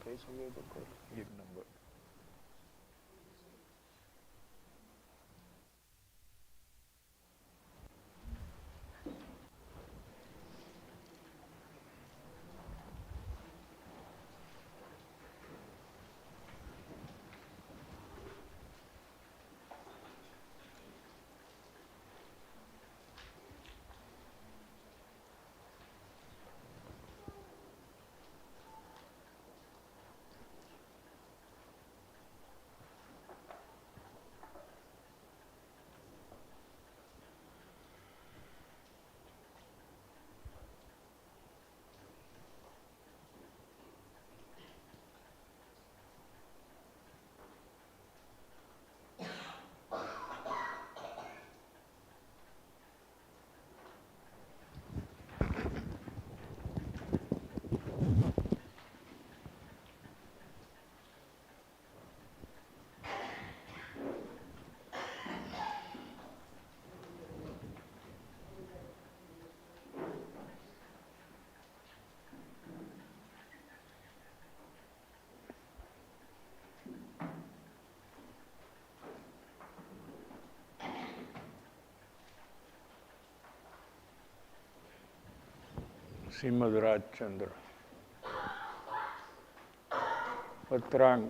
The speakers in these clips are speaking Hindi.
કહી શકે તો કરો. એક નંબર. શ્રીમદ રાજચંદ્ર પત્રાંક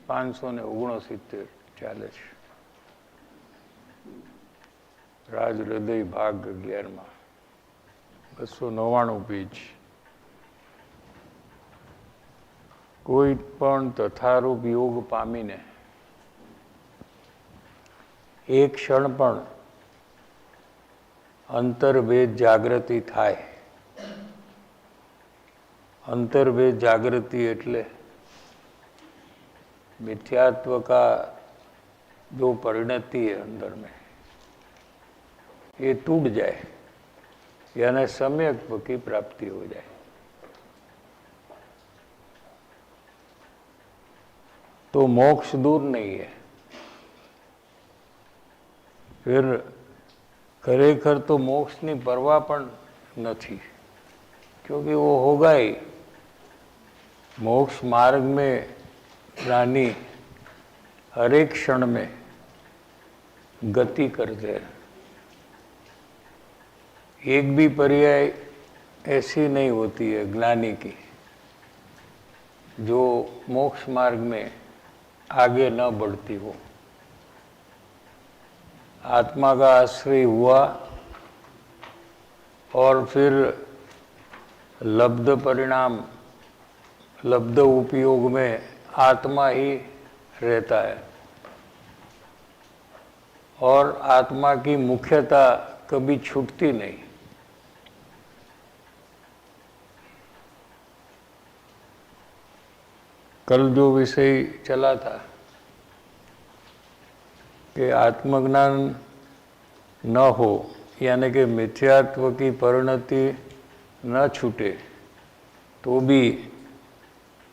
569 ચાલે છે. રાજ હૃદય ભાગ 11 299 પેજ. કોઈ પણ તથારૂપ યોગ પામીને એક ક્ષણ પણ અંતર્ભેદ જાગૃતિ થાય. अंतर्भेद जागृति एटले मिथ्यात्व का जो परिणति है अंदर में ये टूट जाए, यानी सम्यक की प्राप्ति हो जाए. तो मोक्ष दूर नहीं है. फिर खरेखर तो मोक्ष की परवाह पण नहीं, क्योंकि वो होगा ही. मोक्ष मार्ग में प्राणी हर एक क्षण में गति करते हैं. एक भी पर्याय ऐसी नहीं होती है ज्ञानी की जो मोक्ष मार्ग में आगे न बढ़ती हो. आत्मा का आश्रय हुआ और फिर लब्ध परिणाम, लब्ध उपयोग में आत्मा ही रहता है और आत्मा की मुख्यता कभी छूटती नहीं. कल जो विषय चला था कि आत्मज्ञान न हो, यानी कि मिथ्यात्व की परिणति न छूटे, तो भी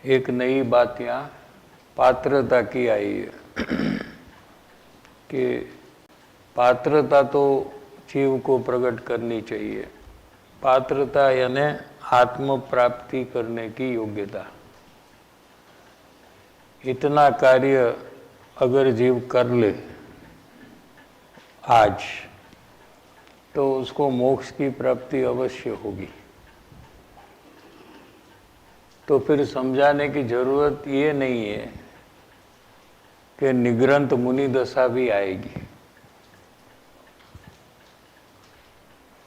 एक नई बात यहाँ पात्रता की आई है कि पात्रता तो जीव को प्रकट करनी चाहिए. पात्रता यानी आत्म प्राप्ति करने की योग्यता. इतना कार्य अगर जीव कर ले आज, तो उसको मोक्ष की प्राप्ति अवश्य होगी. तो फिर समझाने की जरूरत ये नहीं है कि निग्रंथ मुनि दशा भी आएगी.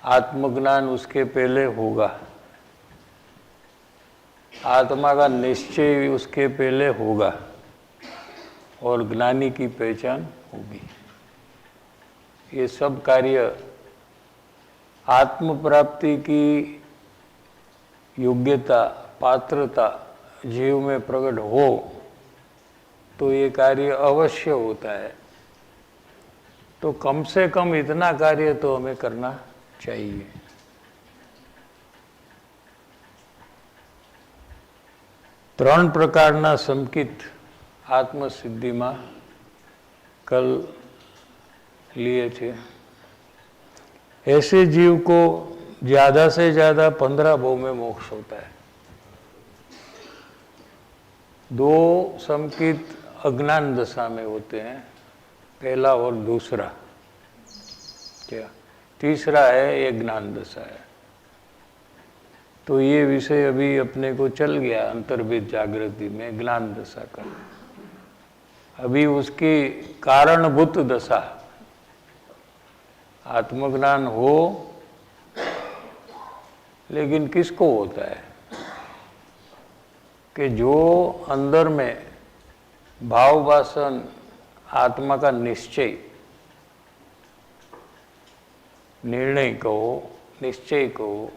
आत्मज्ञान उसके पहले होगा, आत्मा का निश्चय उसके पहले होगा और ज्ञानी की पहचान होगी. ये सब कार्य आत्म प्राप्ति की योग्यता, पात्रता जीव में प्रकट हो तो ये कार्य अवश्य होता है. तो कम से कम इतना कार्य तो हमें करना चाहिए. ત્રણ પ્રકારના સંકિત આત્મસિદ્ધિમાં कल लिए थे. ऐसे जीव को ज़्यादा से ज़्यादा 15 भव में मोक्ष होता है. दो संकित अज्ञान दशा में होते हैं, पहला और दूसरा। क्या तीसरा है ये ज्ञान दशा है। तो ये विषय अभी अपने को चल गया अंतर्वेद जागृति में ज्ञान दशा का। अभी उसकी कारणभूत दशा, आत्मज्ञान हो लेकिन किसको होता है कि जो अंदर में भाव वासन आत्मा का निश्चय, निर्णय कहो, निश्चय कहो,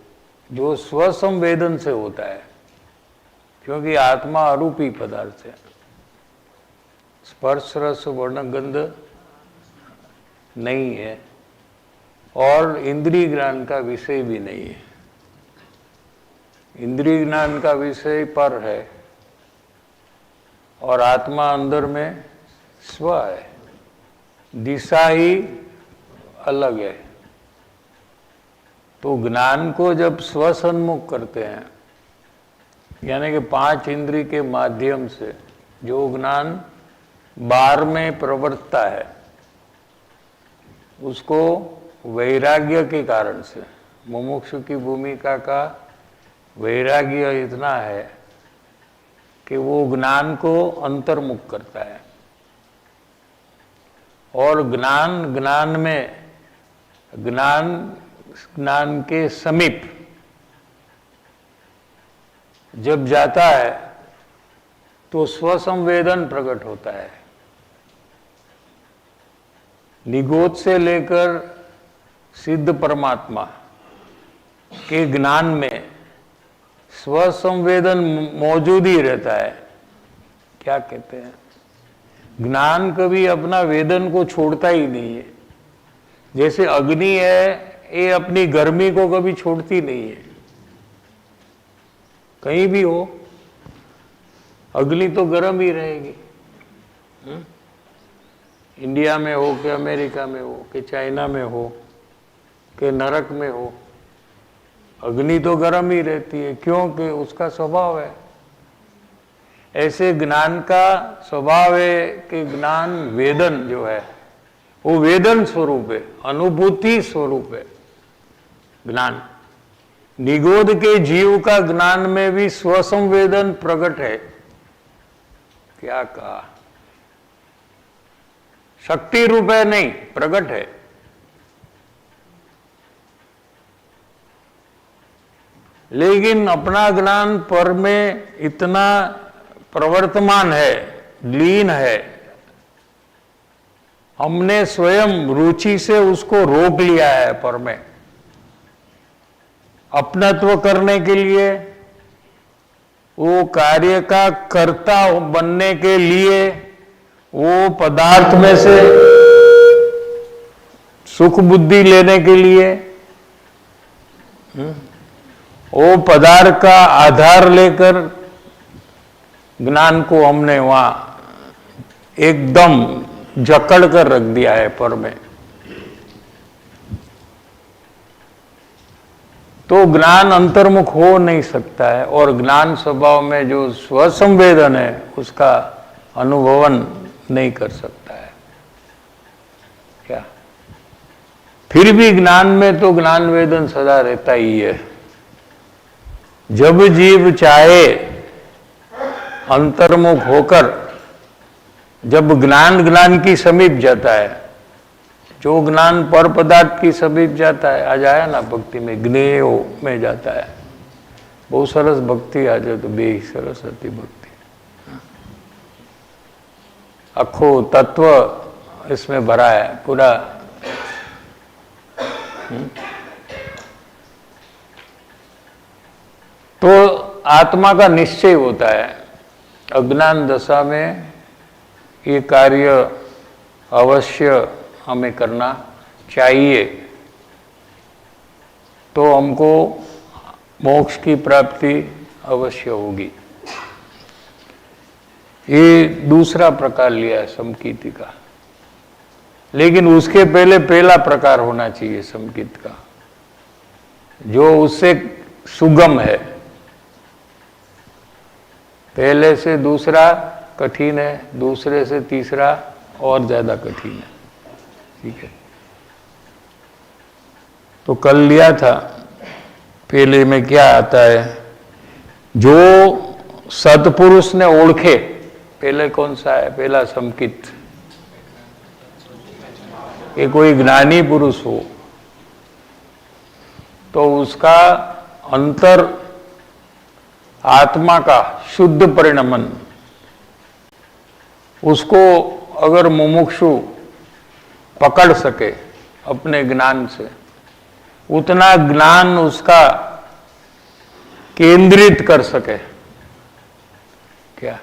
जो स्वसंवेदन से होता है, क्योंकि आत्मा अरूपी पदार्थ है, स्पर्श रस वर्ण गंध नहीं है और इंद्रिय ज्ञान का विषय भी नहीं है। इंद्रिय ज्ञान का विषय पर है और आत्मा अंदर में स्व है, दिशा ही अलग है। तो ज्ञान को जब स्वसन्मुख करते हैं, यानी कि 5 इंद्रिय के माध्यम से जो ज्ञान बाहर में प्रवर्तता है, उसको वैराग्य के कारण से, मुमुक्षु की भूमिका का वैराग्य इतना है कि वो ज्ञान को अंतर्मुख करता है। और ज्ञान में ज्ञान के समीप जब जाता है तो स्वसंवेदन प्रकट होता है। निगोद से लेकर सिद्ध परमात्मा के ज्ञान में स्वसंवेदन मौजूद ही रहता है। क्या कहते हैं, ज्ञान कभी अपना वेदन को छोड़ता ही नहीं है। जैसे अग्नि है, ये अपनी गर्मी को कभी छोड़ती नहीं है। कहीं भी हो अग्नि तो गर्म ही रहेगी। इंडिया में हो कि अमेरिका में हो कि चाइना में हो कि नरक में हो, अग्नि तो गर्म ही रहती है, क्योंकि उसका स्वभाव है। ऐसे ज्ञान का स्वभाव है कि ज्ञान वेदन जो है वो वेदन स्वरूप है, अनुभूति स्वरूप है ज्ञान। निगोद के जीव का ज्ञान में भी स्वसंवेदन प्रकट है। क्या कहा, शक्ति रूप है नहीं, प्रकट है। लेकिन अपना ज्ञान पर में इतना प्रवर्तमान है, लीन है, हमने स्वयं रुचि से उसको रोक लिया है पर में। अपनत्व करने के लिए, वो कार्य का कर्ता बनने के लिए, वो पदार्थ में से सुख बुद्धि लेने के लिए, वो पदार्थ का आधार लेकर ज्ञान को हमने वहां एकदम जकड़ कर रख दिया है पर में। तो ज्ञान अंतर्मुख हो नहीं सकता है और ज्ञान स्वभाव में जो स्वसंवेदन है उसका अनुभवन नहीं कर सकता है। क्या फिर भी ज्ञान में तो ज्ञान वेदन सदा रहता ही है। जब जीव चाहे अंतर्मुख होकर जब ज्ञान की समीप जाता है, जो ज्ञान पर पदार्थ की समीप जाता है, आज आया ना भक्ति में ज्ञेयो में जाता है, बहुत सरस भक्ति आ जाए तो बे सरस होती भक्ति, अखो तत्व इसमें भरा है पूरा। तो आत्मा का निश्चय होता है। अज्ञान दशा में ये कार्य अवश्य हमें करना चाहिए, तो हमको मोक्ष की प्राप्ति अवश्य होगी। ये दूसरा प्रकार लिया है समकीति का, लेकिन उसके पहले पहला प्रकार होना चाहिए समकीत का, जो उससे सुगम है। पहले से दूसरा कठिन है, दूसरे से तीसरा और ज्यादा कठिन है। ठीक है, तो कल लिया था, पहले में क्या आता है, जो सत्पुरुष ने ओळखे, पहले कौन सा है, पहला समकित, ये कोई ज्ञानी पुरुष हो तो उसका अंतर आत्मा का शुद्ध परिणमन, उसको अगर मुमुक्षु पकड़ सके अपने ज्ञान से, उतना ज्ञान उसका केंद्रित कर सके, क्या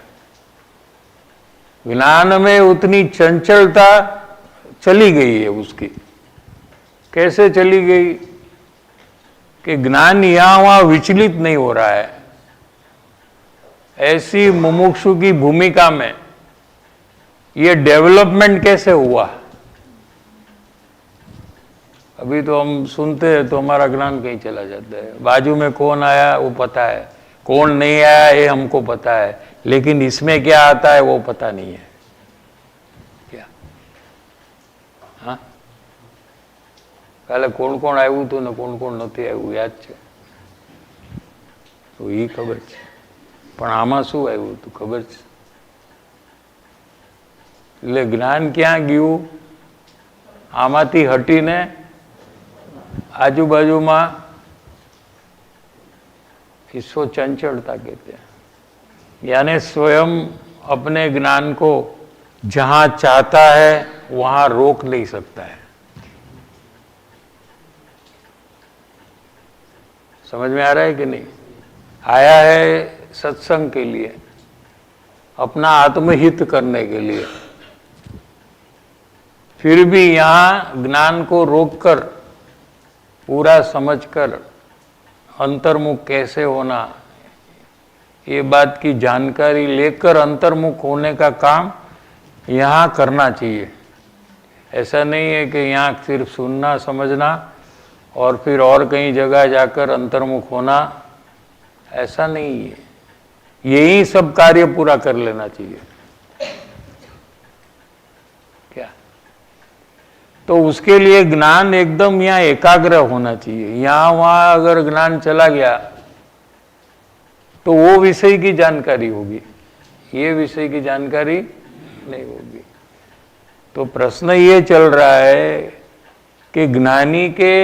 ज्ञान में उतनी चंचलता चली गई है उसकी। कैसे चली गई कि ज्ञान यहां वहां विचलित नहीं हो रहा है। ऐसी मुमुक्षु की भूमिका में ये डेवलपमेंट कैसे हुआ? अभी तो हम सुनते हैं तो हमारा ज्ञान कहीं चला जाता है, बाजू में कौन आया वो पता है, कौन नहीं आया ये हमको पता है, लेकिन इसमें क्या आता है वो पता नहीं है। क्या हाँ, કાલે કોણ કોણ આવ્યું હતું ને કોણ કોણ નથી આવ્યું યાદ છે? તો એ ખબર છે, પણ આમાં શું આવ્યું હતું ખબર છે? એટલે જ્ઞાન ક્યાં ગયું? આમાંથી હટીને आजूबाजूમાં इसको चंचलता कहते हैं, यानी स्वयं अपने ज्ञान को जहां चाहता है वहां रोक नहीं सकता है। समझ में आ रहा है कि नहीं? आया है सत्संग के लिए, अपना आत्महित करने के लिए, फिर भी यहां ज्ञान को रोककर पूरा समझकर अंतर्मुख कैसे होना, ये बात की जानकारी लेकर अंतर्मुख होने का काम यहाँ करना चाहिए। ऐसा नहीं है कि यहाँ सिर्फ सुनना समझना और फिर और कहीं जगह जाकर अंतर्मुख होना, ऐसा नहीं है। यही सब कार्य पूरा कर लेना चाहिए। क्या? तो उसके लिए ज्ञान एकदम यहाँ एकाग्र होना चाहिए। यहाँ वहाँ अगर ज्ञान चला गया तो वो विषय की जानकारी होगी, ये विषय की जानकारी नहीं होगी। तो प्रश्न ये चल रहा है कि ज्ञानी के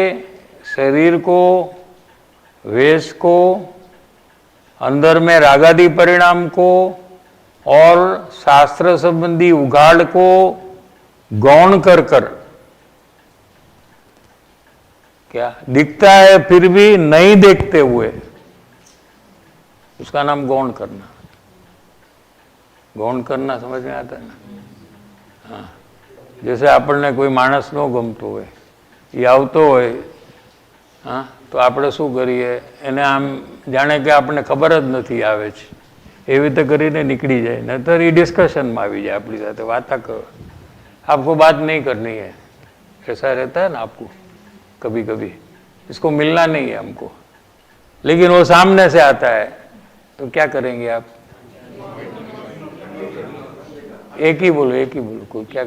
शरीर को, वेश को, अंदर में रागादि परिणाम को और शास्त्र संबंधी उगाड़ को गौण कर कर क्या दिखता है, फिर भी नहीं देखते हुए, उसका नाम गौण करना। गौण करना समझ में आता है ना? हाँ, जैसे આપણને કોઈ માણસ ન ગમતો હોય, એ આવતો હોય, હા, તો આપણે શું કરીએ, એને આમ જાણે કે આપણને ખબર જ નથી આવે છે એવી રીતે કરીને નીકળી જાય, નહીતર એ ડિસ્કશનમાં આવી જાય આપણી સાથે, વાતા કરો, आपको बात नहीं करनी है, ऐसा रहता है ना आपको कभी कभी। इसको मिलना नहीं है हमको, लेकिन वो सामने से आता है तो क्या करेंगे आप? एक ही बोलो, एक ही बोलो, कोई क्या?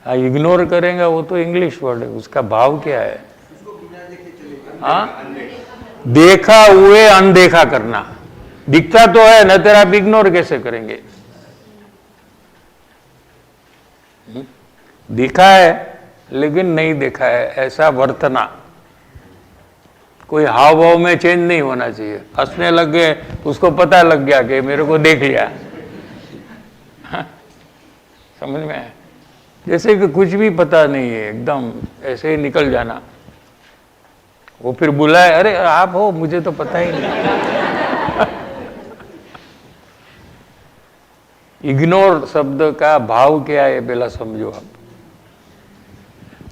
हाँ, इग्नोर करेंगे, वो तो इंग्लिश वर्ड है, उसका भाव क्या है? हाँ, देखा हुए अनदेखा करना। दिखता तो है न, तेरा आप इग्नोर कैसे करेंगे? दिखा है लेकिन नहीं देखा है, ऐसा वर्तना। कोई हाव भाव में चेंज नहीं होना चाहिए। हंसने लग गए, उसको पता लग गया कि मेरे को देख लिया। हाँ, समझ में आया? जैसे कि कुछ भी पता नहीं है, एकदम ऐसे ही निकल जाना। वो फिर बुलाए, अरे आप हो, मुझे तो पता ही नहीं। इग्नोर शब्द का भाव क्या है पहला समझो आप।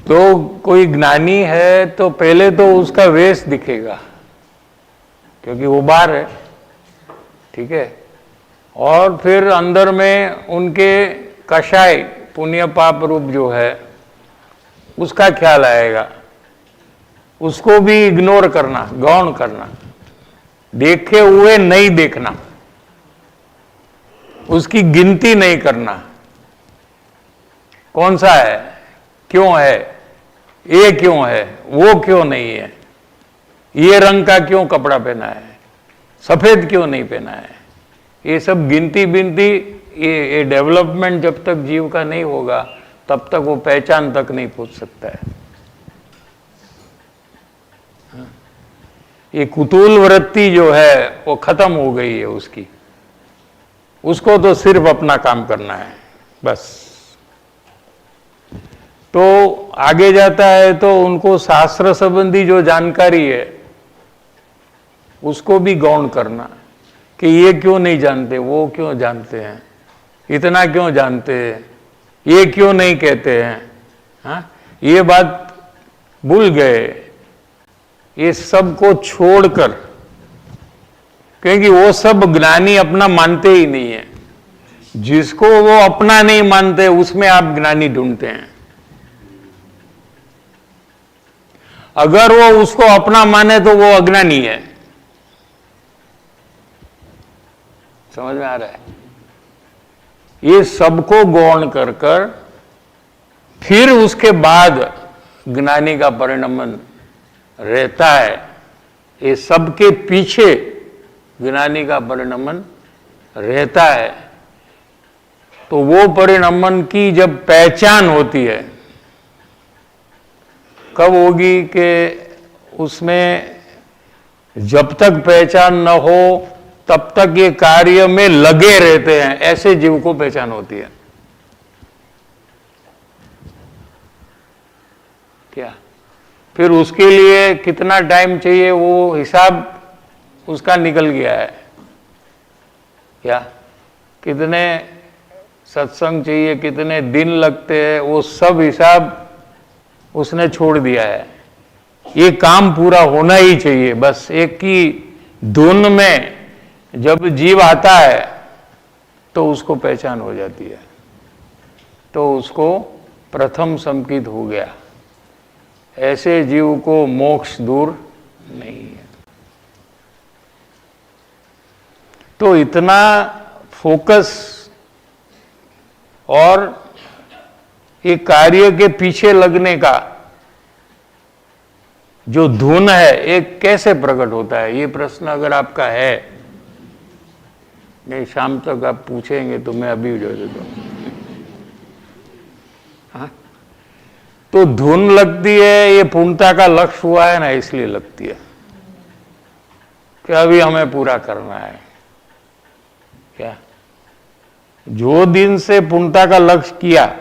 तो कोई ज्ञानी है तो पहले तो उसका वेश दिखेगा, क्योंकि वो बाहर है, ठीक है, और फिर अंदर में उनके कषाय पुण्य पाप रूप जो है उसका ख्याल आएगा। उसको भी इग्नोर करना, गौण करना, देखे हुए नहीं देखना। उसकी गिनती नहीं करना, कौन सा है, क्यों है, ये क्यों है, वो क्यों नहीं है, ये रंग का क्यों कपड़ा पहना है, सफेद क्यों नहीं पहना है, ये सब गिनती बिनती, ये डेवलपमेंट जब तक जीव का नहीं होगा तब तक वो पहचान तक नहीं पहुंच सकता है। ये कुतूल वृत्ति जो है वो खत्म हो गई है उसकी, उसको तो सिर्फ अपना काम करना है बस। तो आगे जाता है तो उनको शास्त्र संबंधी जो जानकारी है उसको भी गौण करना कि ये क्यों नहीं जानते, वो क्यों जानते हैं, इतना क्यों जानते हैं, ये क्यों नहीं कहते हैं, हाँ ये बात भूल गए, ये सब को छोड़कर, क्योंकि वो सब ज्ञानी अपना मानते ही नहीं है। जिसको वो अपना नहीं मानते उसमें आप ज्ञानी ढूंढते हैं। अगर वो उसको अपना माने तो वो अज्ञानी है। समझ में आ रहा है? ये सबको गौण कर कर फिर उसके बाद ज्ञानी का परिणमन रहता है। ये सबके पीछे ज्ञानी का परिणमन रहता है। तो वो परिणमन की जब पहचान होती है, कब होगी कि उसमें जब तक पहचान न हो तब तक ये कार्य में लगे रहते हैं, ऐसे जीव को पहचान होती है। क्या फिर उसके लिए कितना टाइम चाहिए वो हिसाब उसका निकल गया है। क्या कितने सत्संग चाहिए, कितने दिन लगते हैं, वो सब हिसाब उसने छोड़ दिया है। ये काम पूरा होना ही चाहिए बस। एक की धुन में जब जीव आता है तो उसको पहचान हो जाती है, तो उसको प्रथम संकित हो गया। ऐसे जीव को मोक्ष दूर नहीं है। तो इतना फोकस और ये कार्य के पीछे लगने का जो धुन है एक कैसे प्रकट होता है, ये प्रश्न अगर आपका है, नहीं शाम तक आप पूछेंगे तो मैं अभी जो देता हूं। हाँ? तो धुन लगती है, ये पूर्णता का लक्ष्य हुआ है ना, इसलिए लगती है कि अभी हमें पूरा करना है। क्या जो दिन से पूर्णता का लक्ष्य किया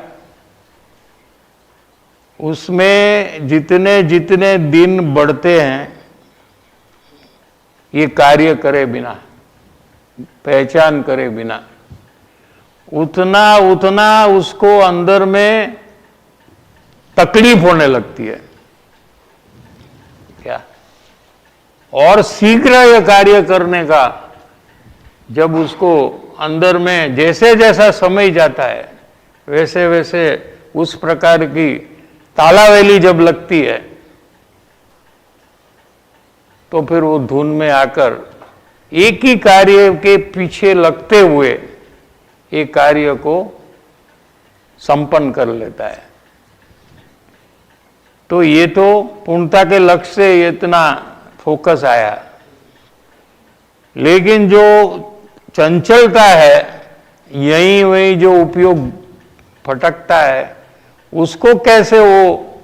उसमें जितने जितने दिन बढ़ते हैं, ये कार्य करे बिना, पहचान करे बिना, उतना उतना उसको अंदर में तकलीफ होने लगती है। क्या और शीघ्र यह कार्य करने का जब उसको अंदर में जैसे जैसा समय जाता है वैसे वैसे उस प्रकार की तालावेली जब लगती है तो फिर वो धुन में आकर एक ही कार्य के पीछे लगते हुए एक कार्य को संपन्न कर लेता है। तो ये तो पूर्णता के लक्ष्य से इतना फोकस आया, लेकिन जो चंचलता है यही वही जो उपयोग भटकता है, उसको कैसे वो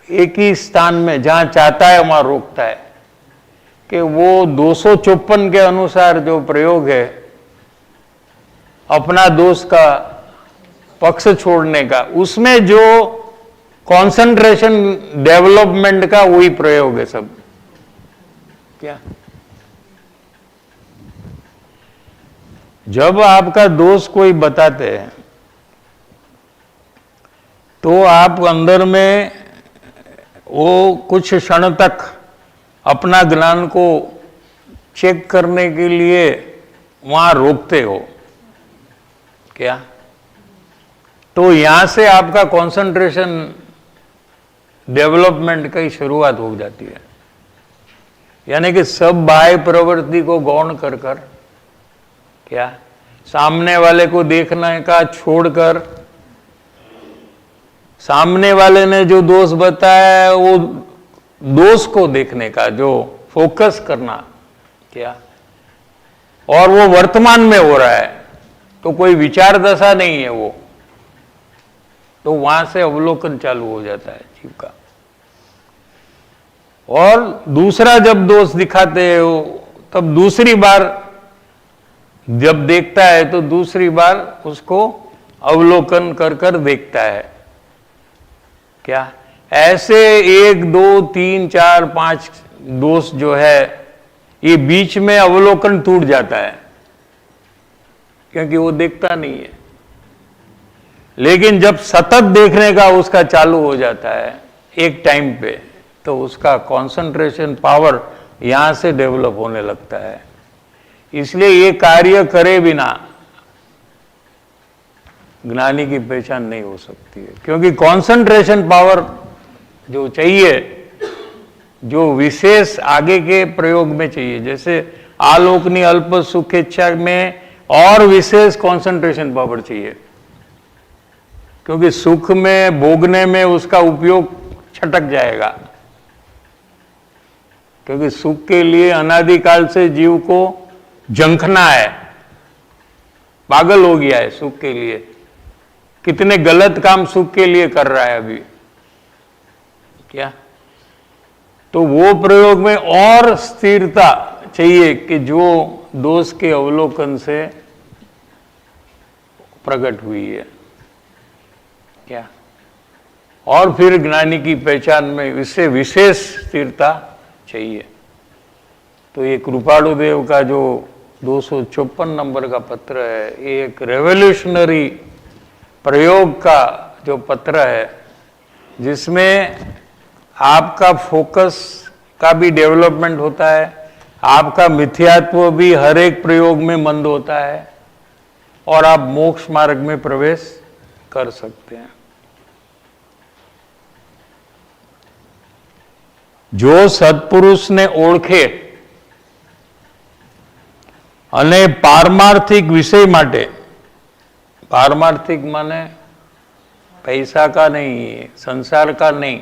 एक ही स्थान में जहां चाहता है वहां रोकता है कि वो 254 के अनुसार जो प्रयोग है अपना दोष का पक्ष छोड़ने का, उसमें जो कंसंट्रेशन डेवलपमेंट का वही प्रयोग है सब। क्या जब आपका दोष कोई बताते हैं तो आप अंदर में वो कुछ क्षण तक अपना ज्ञान को चेक करने के लिए वहां रोकते हो। क्या तो यहां से आपका कंसंट्रेशन डेवलपमेंट की शुरुआत हो जाती है। यानी कि सब बाह्य प्रवृत्ति को गौण कर कर क्या सामने वाले को देखने का छोड़कर सामने वाले ने जो दोष बताया है वो दोष को देखने का जो फोकस करना क्या, और वो वर्तमान में हो रहा है, तो कोई विचार दशा नहीं है वो, तो वहां से अवलोकन चालू हो जाता है जीव का। और दूसरा जब दोष दिखाते हैं तब दूसरी बार जब देखता है तो दूसरी बार उसको अवलोकन कर कर देखता है क्या। ऐसे 1 2 3 4 5 दोष जो है ये बीच में अवलोकन टूट जाता है क्योंकि वो देखता नहीं है। लेकिन जब सतत देखने का उसका चालू हो जाता है एक टाइम पे, तो उसका कंसंट्रेशन पावर यहां से डेवलप होने लगता है। इसलिए ये कार्य करे बिना ज्ञानी की पहचान नहीं हो सकती है, क्योंकि कंसंट्रेशन पावर जो चाहिए, जो विशेष आगे के प्रयोग में चाहिए, जैसे आलोकनी अल्प सुख इच्छा में और विशेष कंसंट्रेशन पावर चाहिए, क्योंकि सुख में भोगने में उसका उपयोग छटक जाएगा, क्योंकि सुख के लिए अनादिकाल से जीव को झंखना है, पागल हो गया है सुख के लिए, कितने गलत काम सुख के लिए कर रहा है अभी क्या। तो वो प्रयोग में और स्थिरता चाहिए कि जो दोष के अवलोकन से प्रकट हुई है क्या, और फिर ज्ञानी की पहचान में इससे विशेष स्थिरता चाहिए। तो ये कृपाणु देव का जो 254 नंबर का पत्र है, ये एक रेवोल्यूशनरी प्रयोग का जो पत्र है, जिसमें आपका फोकस का भी डेवलपमेंट होता है, आपका मिथ्यात्व भी हर एक प्रयोग में मंद होता है, और आप मोक्ष मार्ग में प्रवेश कर सकते हैं। जो सत्पुरुष ने ओळखे અને पारमार्थिक विषय माटे, पारमार्थिक माने पैसा का नहीं, संसार का नहीं,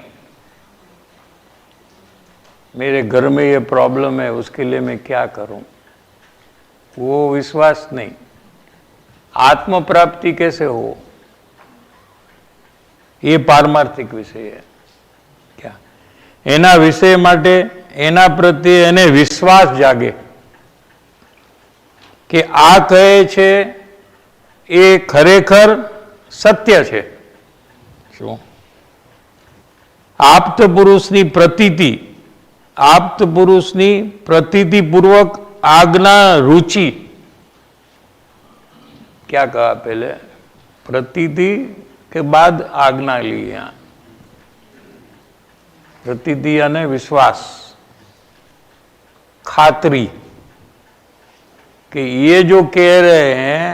मेरे घर में ये प्रॉब्लम है उसके लिए मैं क्या करूं, वो विश्वास नहीं। आत्म प्राप्ति कैसे हो, ये पारमार्थिक विषय है क्या। एना विषय माटे एना प्रत्ये एने विश्वास जागे कि आ कहे छे ए खरेखर सत्य छे। શું આપ્ત પુરુષની પ્રતીતિ, આપ્ત પુરુષની પ્રતીતિ પૂર્વક આજ્ઞા रुचि, क्या कहा पहले, प्रतीति के बाद आज्ञा ली, यहां प्रतीति यानी विश्वास, खातरी कि ये जो कह रहे हैं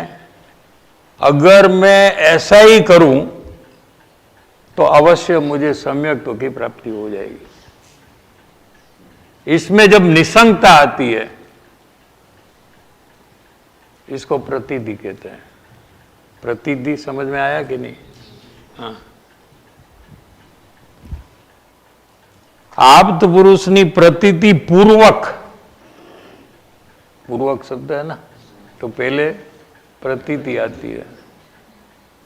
अगर मैं ऐसा ही करूं तो अवश्य मुझे सम्यक की प्राप्ति हो जाएगी। इसमें जब निसंगता आती है, इसको प्रतीति कहते हैं। प्रतीति समझ में आया कि नहीं? हाँ, आप्त पुरुषनी प्रतीति पूर्वक, पूर्वक शब्द है ना, तो पहले प्रतीति आती है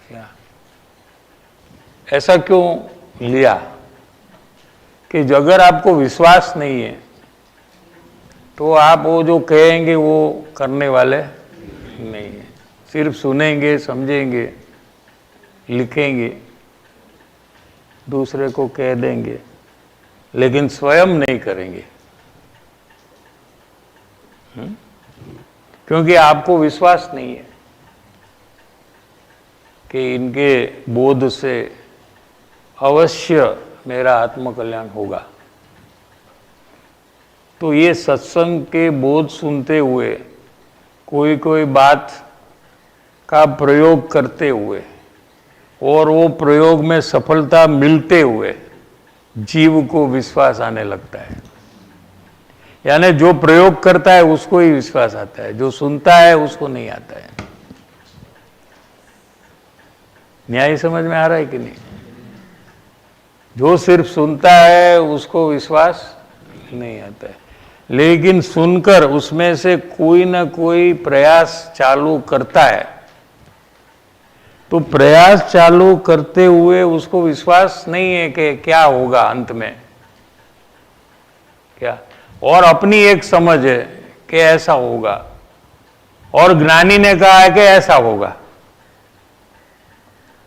क्या। ऐसा क्यों लिया कि अगर आपको विश्वास नहीं है तो आप वो जो कहेंगे वो करने वाले नहीं है, सिर्फ सुनेंगे, समझेंगे, लिखेंगे, दूसरे को कह देंगे, लेकिन स्वयं नहीं करेंगे। क्योंकि आपको विश्वास नहीं है कि इनके बोध से अवश्य मेरा आत्मकल्याण होगा। तो ये सत्संग के बोध सुनते हुए, कोई कोई बात का प्रयोग करते हुए और वो प्रयोग में सफलता मिलते हुए जीव को विश्वास आने लगता है। यानी जो प्रयोग करता है उसको ही विश्वास आता है, जो सुनता है उसको नहीं आता है। न्याय समझ में आ रहा है कि नहीं? जो सिर्फ सुनता है उसको विश्वास नहीं आता है, लेकिन सुनकर उसमें से कोई ना कोई प्रयास चालू करता है, तो प्रयास चालू करते हुए उसको विश्वास नहीं है कि क्या होगा अंत में, क्या, और अपनी एक समझ है कि ऐसा होगा, और ज्ञानी ने कहा है कि ऐसा होगा,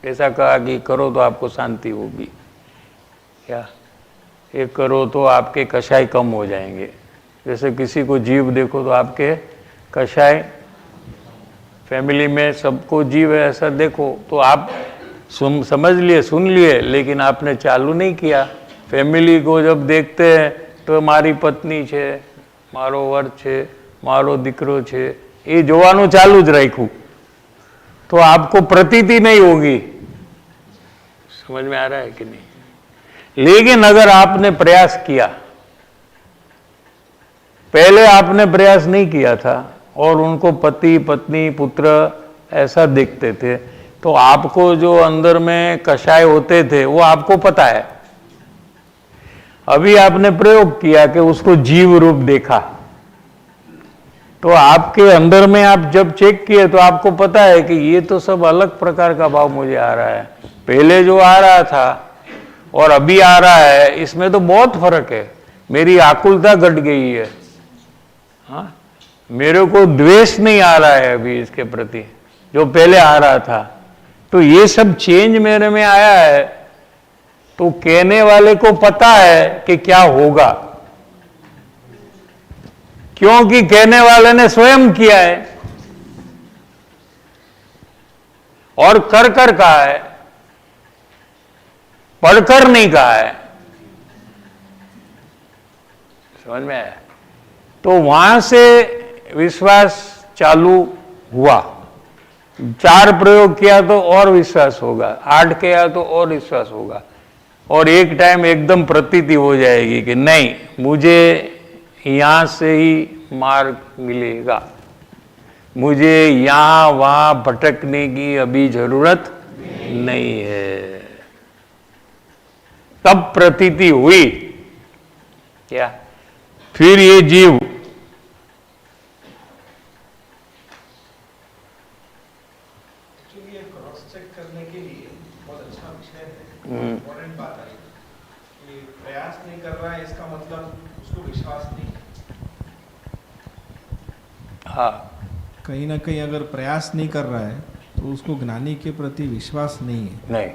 ऐसा कहा कि करो तो आपको शांति होगी, क्या, ये करो तो आपके कषाय कम हो जाएंगे। जैसे किसी को जीव देखो तो आपके कषाय, फैमिली में सबको जीव है ऐसा देखो तो आप समझ लिए, सुन लिए, लेकिन आपने चालू नहीं किया। फैमिली को जब देखते हैं तो मारी पत्नी છે, मारो वर છે, मारो दीकरो છે, ये જોવાનું ચાલુ જ રાખ્યું तो आपको प्रतीति नहीं होगी। समझ में आ रहा है कि नहीं? लेकिन अगर आपने प्रयास किया, पहले आपने प्रयास नहीं किया था और उनको पति पत्नी पुत्र ऐसा देखते थे, तो आपको जो अंदर में कषाय होते थे वो आपको पता है। अभी आपने प्रयोग किया कि उसको जीव रूप देखा, तो आपके अंदर में आप जब चेक किए तो आपको पता है कि ये तो सब अलग प्रकार का भाव मुझे आ रहा है, पहले जो आ रहा था और अभी आ रहा है इसमें तो बहुत फर्क है। मेरी आकुलता घट गई है, हाँ, मेरे को द्वेष नहीं आ रहा है अभी इसके प्रति जो पहले आ रहा था, तो ये सब चेंज मेरे में आया है। तो कहने वाले को पता है कि क्या होगा, क्योंकि कहने वाले ने स्वयं किया है और कर कर कहा है, पढ़कर नहीं कहा है। समझ में आया? तो वहां से विश्वास चालू हुआ। 4 प्रयोग किया तो और विश्वास होगा, 8 किया तो और विश्वास होगा, और एक टाइम एकदम प्रतीति हो जाएगी कि नहीं, मुझे यहां से ही मार्ग मिलेगा, मुझे यहां वहां भटकने की अभी जरूरत नहीं है। तब प्रतीति हुई क्या? फिर ये जीव क्रॉस चेक करने के लिए बहुत अच्छा विषय है, इम्पोर्टेंट बात है कि प्रयास नहीं कर रहा है इसका मतलब उसको विश्वास नहीं। हाँ, कहीं ना कहीं अगर प्रयास नहीं कर रहा है तो उसको ज्ञानी के प्रति विश्वास नहीं है। नहीं,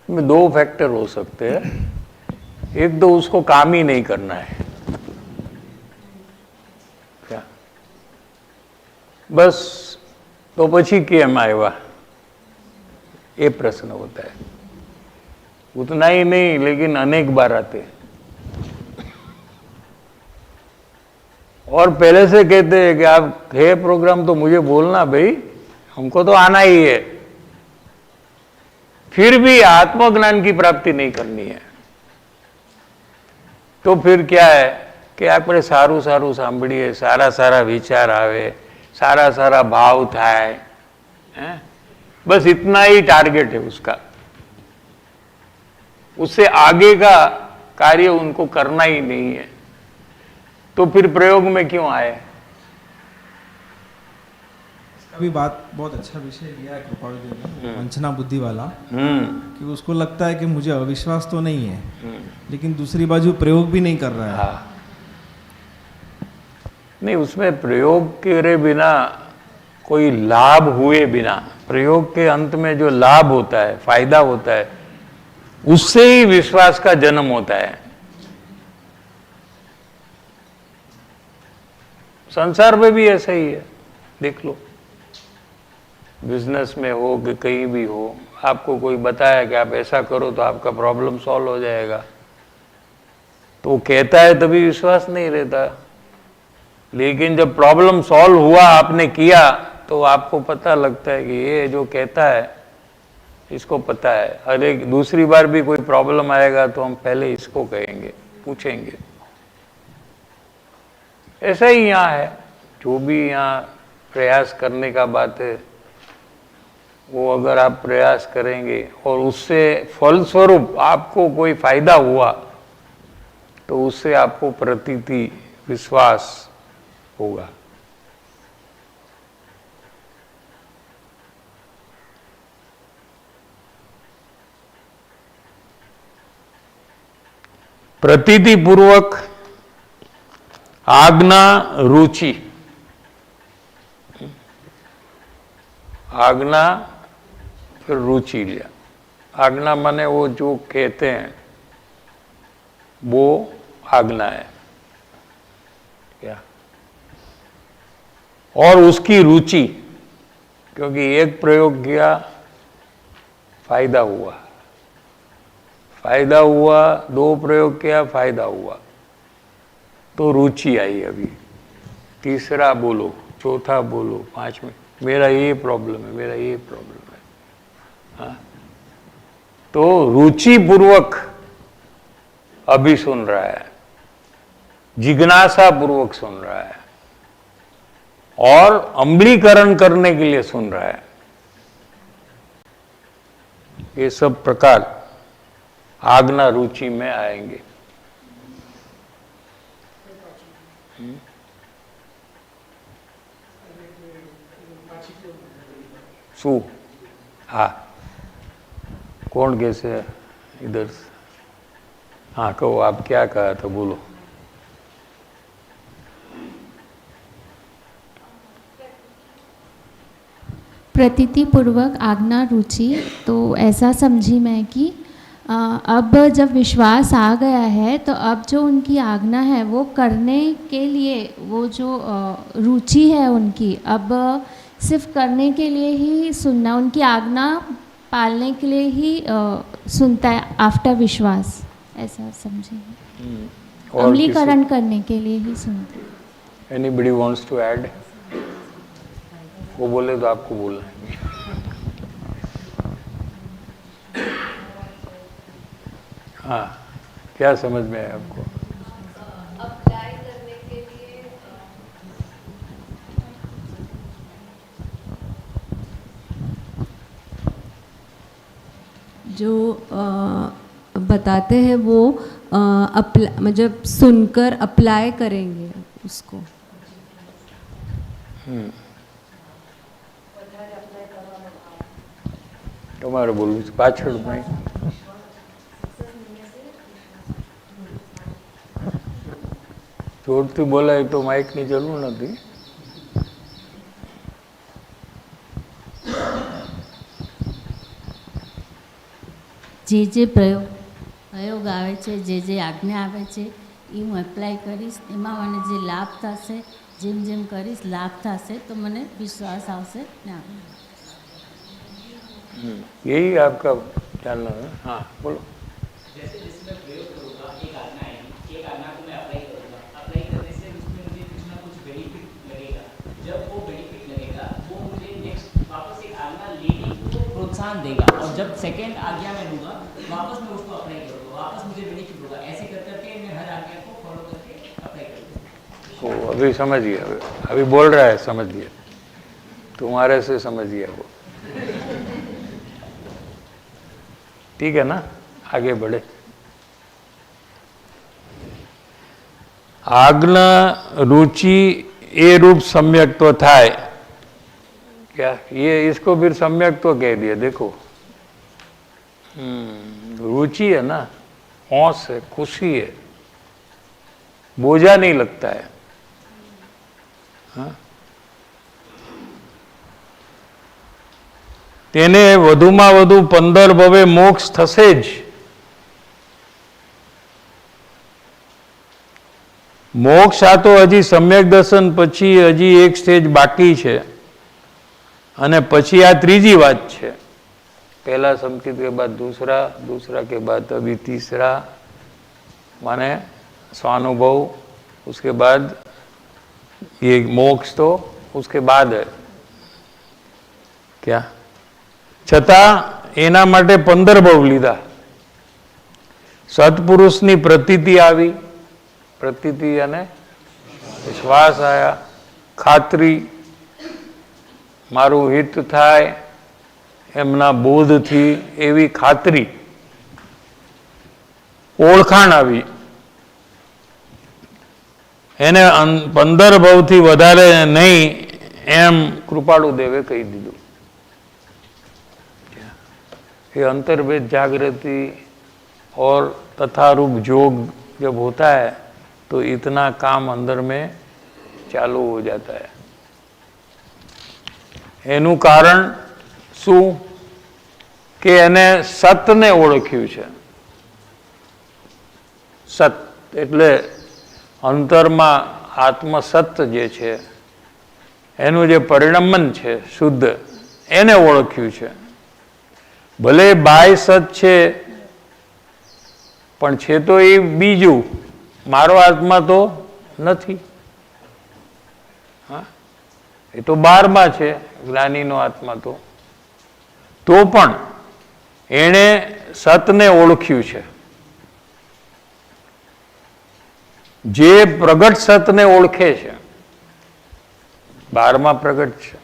में 2 फैक्टर हो सकते हैं। एक तो उसको काम ही नहीं करना है, क्या, बस तो પછી કેમ આવ્યા ये प्रश्न होता है। उतना ही नहीं, लेकिन अनेक बार आते हैं और पहले से कहते हैं कि आप है प्रोग्राम तो मुझे बोलना भाई, हमको तो आना ही है, फिर भी आत्मज्ञान की प्राप्ति नहीं करनी है। तो फिर क्या है कि આપણે સારું સારું સાંભળીએ, સારા સારા વિચાર આવે, सारा सारा भाव थाय, बस इतना ही टारगेट है उसका, उससे आगे का कार्य उनको करना ही नहीं है। तो फिर प्रयोग में क्यों आए? इसका भी बात बहुत अच्छा विषय लिया है कृपाल जी ने, वंचना बुद्धि वाला, कि उसको लगता है कि मुझे अविश्वास तो नहीं है, लेकिन दूसरी बाजू प्रयोग भी नहीं कर रहा है। हाँ, नहीं, उसमें प्रयोग करे बिना, कोई लाभ हुए बिना, प्रयोग के अंत में जो लाभ होता है, फायदा होता है, उससे ही विश्वास का जन्म होता है। संसार में भी ऐसा ही है, देख लो, बिजनेस में हो कि कहीं भी हो, आपको कोई बताया कि आप ऐसा करो तो आपका प्रॉब्लम सॉल्व हो जाएगा, तो वो कहता है तभी विश्वास नहीं रहता। लेकिन जब प्रॉब्लम सॉल्व हुआ, आपने किया, तो आपको पता लगता है कि ये जो कहता है इसको पता है। अरे दूसरी बार भी कोई प्रॉब्लम आएगा तो हम पहले इसको कहेंगे, पूछेंगे। ऐसा ही यहाँ है, जो भी यहाँ प्रयास करने का बात है वो अगर आप प्रयास करेंगे और उससे फलस्वरूप आपको कोई फायदा हुआ तो उससे आपको प्रतीति, विश्वास होगा। प्रतीति पूर्वक आज्ञा रुचि, आज्ञा फिर रुचि लिया। आज्ञा माने वो जो कहते हैं वो आज्ञा है क्या, और उसकी रुचि, क्योंकि एक प्रयोग किया फायदा हुआ, फायदा हुआ, दो प्रयोग किया फायदा हुआ, तो रुचि आई। अभी तीसरा बोलो, चौथा बोलो, पांचवें, मेरा ये प्रॉब्लम है, मेरा ये प्रॉब्लम है। हाँ? तो रुचि पूर्वक अभी सुन रहा है, जिज्ञासा पूर्वक सुन रहा है और अम्लीकरण करने के लिए सुन रहा है। ये सब प्रकार आज्ञा रुचि में आएंगे। सु हाँ, कौन कैसे है इधर से? हाँ कहो, आप क्या कहा था, बोलो। प्रतीति पूर्वक आज्ञा रुचि, तो ऐसा समझी मैं कि अब जब विश्वास आ गया है तो अब जो उनकी आज्ञा है वो करने के लिए, वो जो रुचि है उनकी, अब सिर्फ करने के लिए ही सुनना, उनकी आज्ञा पालने के लिए ही सुनता है आफ्टर विश्वास, ऐसा समझे। अमलीकरण करने के लिए ही सुनता है। Anybody wants to add? वो बोले तो आपको बोलना है। हाँ, क्या समझ में आया आपको? अप्लाई करने के लिए जो बताते हैं वो मतलब सुनकर अप्लाई करेंगे उसको। તમારે બોલવું છે પાછળ ભાઈ? જોરથી બોલાય તો માઇકની જરૂર નથી। જે પ્રયોગ આવે છે, જે આજ્ઞા આવે છે એ હું એપ્લાય કરીશ, એમાં મને જે લાભ થશે, જેમ જેમ કરીશ લાભ થશે તો મને વિશ્વાસ આવશે ને આવે। यही आपका जानना है। हाँ बोलो। जैसे मैं प्रयोग करूँगा, एक आज्ञा आएगी, एक आज्ञा को मैं अप्लाई करूँगा, अप्लाई करने से उसमें मुझे कुछ ना कुछ बेनिफिट लगेगा। जब वो बेनिफिट लगेगा वो मुझे नेक्स्ट वापस एक आज्ञा लेने को प्रोत्साहन देगा, और जब सेकेंड आज्ञा मैं लूँगा वापस मैं उसको अप्लाई करूँगा, वापस मुझे बेनिफिट होगा। ऐसे कर करके मैं हर आज्ञा को फॉलो करके अप्लाई करूँगा। ओ अभी समझ गया, अभी बोल रहा है, समझ गया, तुम्हारे से समझ गया वो। ठीक है ना, आगे बढ़े। आज्ञा रुचि ए रूप सम्यक्त्व थाय, क्या ये इसको फिर सम्यक्त्व कह दिया। देखो रुचि है ना, हौस है, खुशी है, बोझा नहीं लगता है। हाँ? તેને વધુમાં વધુ 15 ભવે મોક્ષ થશે જ। મોક્ષ આ તો હજી સમ્યક દર્શન પછી હજી એક સ્ટેજ બાકી છે, અને પછી આ ત્રીજી વાત છે। पहला संकित के बाद दूसरा, दूसरा के बाद अभी तीसरा माने स्वानुभव, उसके बाद ये मोक्ष तो उसके बाद है क्या। छता एना माटे 15 भव लीधा। सत्पुरुषनी प्रतीति आवी, प्रतीति यानी विश्वास आया, खातरी, मारू हित थाय એમના બોધથી એવી ખાતરી, ઓળખાણ આવી, એને 15 ભાવથી વધારે નહીં એમ કૃપાળુ દેવે કહી દીધું. ये अंतर्वेद जागृति और तथा रूप जोग जब होता है तो इतना काम अंदर में चालू हो जाता है. એનું કારણ શું કે એને સતને ઓળખ્યું છે. સત એટલે અંતરમાં આત્મસત જે છે એનું જે પરિણમન છે શુદ્ધ, એને ઓળખ્યું છે. ભલે બાય સત છે પણ છે તો એ બીજું, મારો આત્મા તો નથી. હા, એ તો બહારમાં છે જ્ઞાનીનો આત્મા. તો પણ એણે સતને ઓળખ્યું છે. જે પ્રગટ સતને ઓળખે છે, બહારમાં પ્રગટ છે,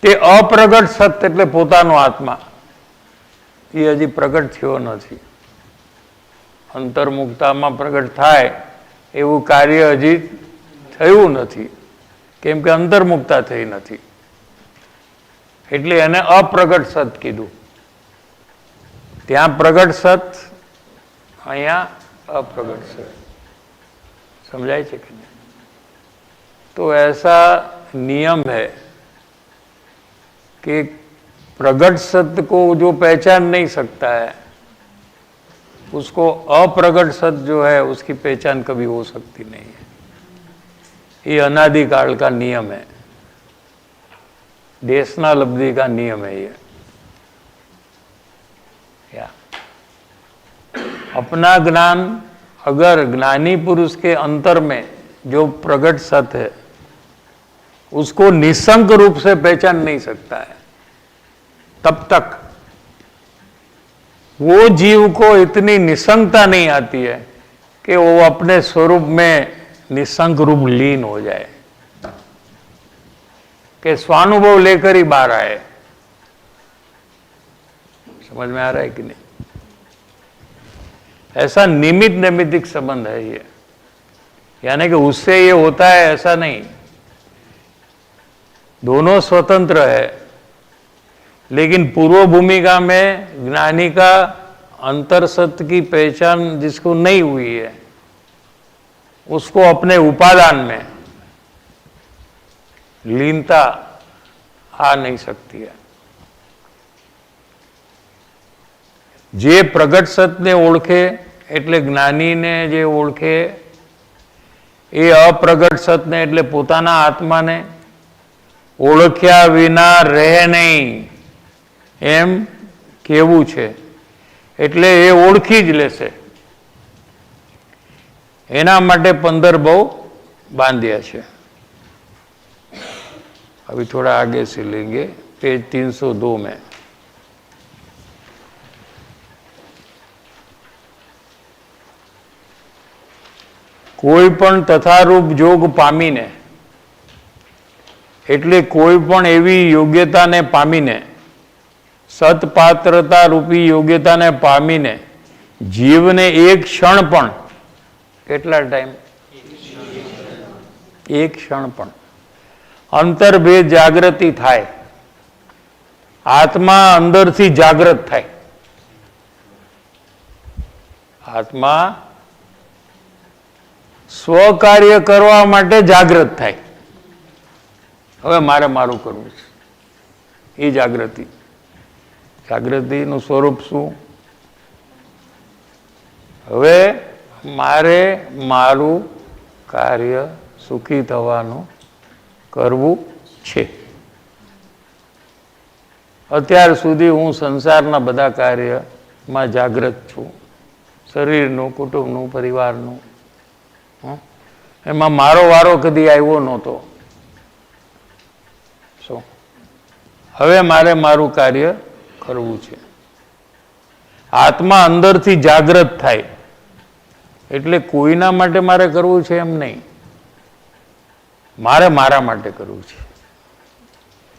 તે અપ્રગટ સત એટલે પોતાનો આત્મા એ હજી પ્રગટ થયો નથી. અંતર્મુક્તામાં પ્રગટ થાય એવું કાર્ય હજી થયું નથી, કેમ કે અંતર્મુક્તા થઈ નથી. એટલે એને અપ્રગટ સત કીધું. ત્યાં પ્રગટ સત, અહીંયા अप्रगट से. समझाई है कि नहीं? तो ऐसा नियम है कि प्रगट सत्य को जो पहचान नहीं सकता है उसको अप्रगट सत्य जो है उसकी पहचान कभी हो सकती नहीं है. ये अनादिकाल का नियम है, देशना लब्धि का नियम है ये. अपना ज्ञान अगर ज्ञानी पुरुष के अंतर में जो प्रगट सत है उसको निसंक रूप से पहचान नहीं सकता है, तब तक वो जीव को इतनी निसंकता नहीं आती है कि वो अपने स्वरूप में निसंक रूप लीन हो जाए, कि स्वानुभव लेकर ही बाहर आए. समझ में आ रहा है कि नहीं? ऐसा निमित्त नैमित्तिक संबंध है ये, यानी कि उससे ये होता है ऐसा नहीं. दोनों स्वतंत्र है, लेकिन पूर्व भूमिका में ज्ञानी का अंतर सत्य की पहचान जिसको नहीं हुई है उसको अपने उपादान में लीनता आ नहीं सकती है. જે પ્રગટ સતને ઓળખે એટલે જ્ઞાનીને જે ઓળખે એ અપ્રગટ સતને એટલે પોતાના આત્માને ઓળખ્યા વિના રહે નહીં એમ કહેવું છે. એટલે એ ઓળખી જ લેશે. એના માટે 15 ભાવ બાંધ્યા છે. अभी थोड़ा आगे से लेंगे, पेज 302 में. કોઈ પણ તથારૂપ જોગ પામીને એટલે કોઈ પણ એવી યોગ્યતાને પામીને, સત્પાત્રતા રૂપી યોગ્યતાને પામીને જીવને એક ક્ષણ પણ, કેટલા ટાઈમ? એક ક્ષણ પણ અંતર્ભેદ જાગૃતિ થાય, આત્મા અંદરથી જાગૃત થાય. આત્મા સ્વકાર્ય કરવા માટે જાગૃત થાય. હવે મારે મારું કરવું છે, એ જાગૃતિ. જાગૃતિનું સ્વરૂપ શું? હવે મારે મારું કાર્ય સુખી થવાનું કરવું છે. અત્યાર સુધી હું સંસારના બધા કાર્યમાં જાગૃત છું, શરીરનું, કુટુંબનું, પરિવારનું. એમાં મારો વારો કદી આવ્યો નહોતો. શું? હવે મારે મારું કાર્ય કરવું છે. આત્મા અંદરથી જાગૃત થાય એટલે કોઈના માટે મારે કરવું છે એમ નહીં, મારે મારા માટે કરવું છે,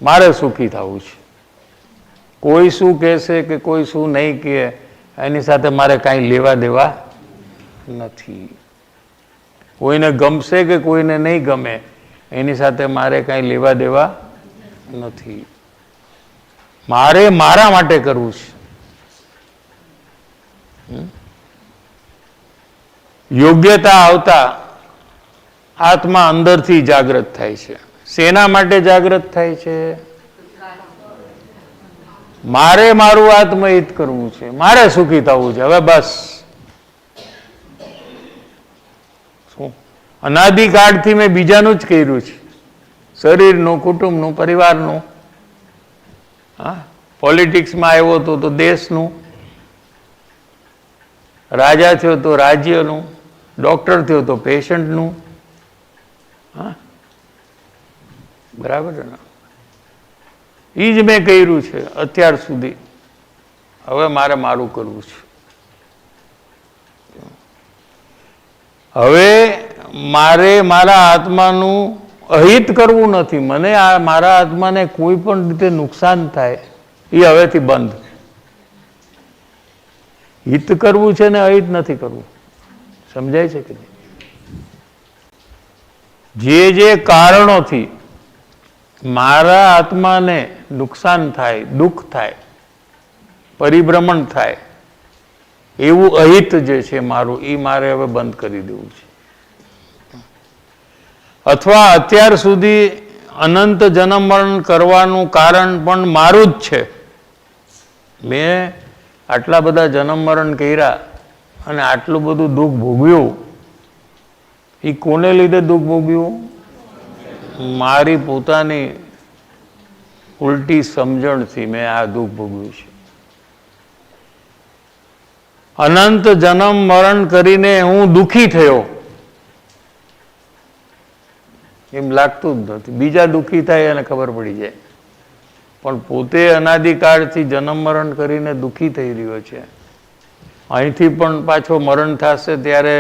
મારે સુખી થવું છે. કોઈ શું કહેશે કે કોઈ શું નહીં કહે એની સાથે મારે કાંઈ લેવા દેવા નથી. કોઈને ગમશે કે કોઈને નહીં ગમે એની સાથે મારે કાંઈ લેવા દેવા નથી. મારે મારા માટે કરવું છે. યોગ્યતા આવતા આત્મા અંદરથી જાગૃત થાય છે. શેના માટે જાગૃત થાય છે? મારે મારું આત્મહિત કરવું છે, મારે સુખી થવું છે. હવે બસ શું અનાદિકાળથી મેં બીજાનું જ કર્યું છે, શરીરનું, કુટુંબનું, પરિવારનું. હા, પોલિટિક્સમાં આવ્યો તો દેશનું, રાજા થયો તો રાજ્યનું, ડોક્ટર થયો તો પેશન્ટનું. હા, બરાબર ને? એ જ મેં કર્યું છે અત્યાર સુધી. હવે મારે મારું કરવું છે. હવે મારે મારા આત્માનું અહિત કરવું નથી. મને આ મારા આત્માને કોઈ પણ રીતે નુકસાન થાય એ હવેથી બંધ. હિત કરવું છે ને અહિત નથી કરવું. સમજાય છે કે નહીં? જે કારણોથી મારા આત્માને નુકસાન થાય, દુઃખ થાય, પરિભ્રમણ થાય, એવું અહિત જે છે મારું, એ મારે હવે બંધ કરી દેવું છે. અથવા અત્યાર સુધી અનંત જન્મ મરણ કરવાનું કારણ પણ મારું જ છે. મેં આટલા બધા જન્મ મરણ કર્યા અને આટલું બધું દુઃખ ભોગવ્યું. એ કોને લીધે દુઃખ ભોગવ્યું? મારી પોતાની ઉલટી સમજણથી મેં આ દુઃખ ભોગવ્યું છે. અનંત જન્મ મરણ કરીને હું દુઃખી થયો એમ લાગતું જ નથી. બીજા દુઃખી થાય એને ખબર પડી જાય, પણ પોતે અનાદિકાળથી જન્મ મરણ કરીને દુઃખી થઈ રહ્યો છે. અહીંથી પણ પાછો મરણ થશે ત્યારે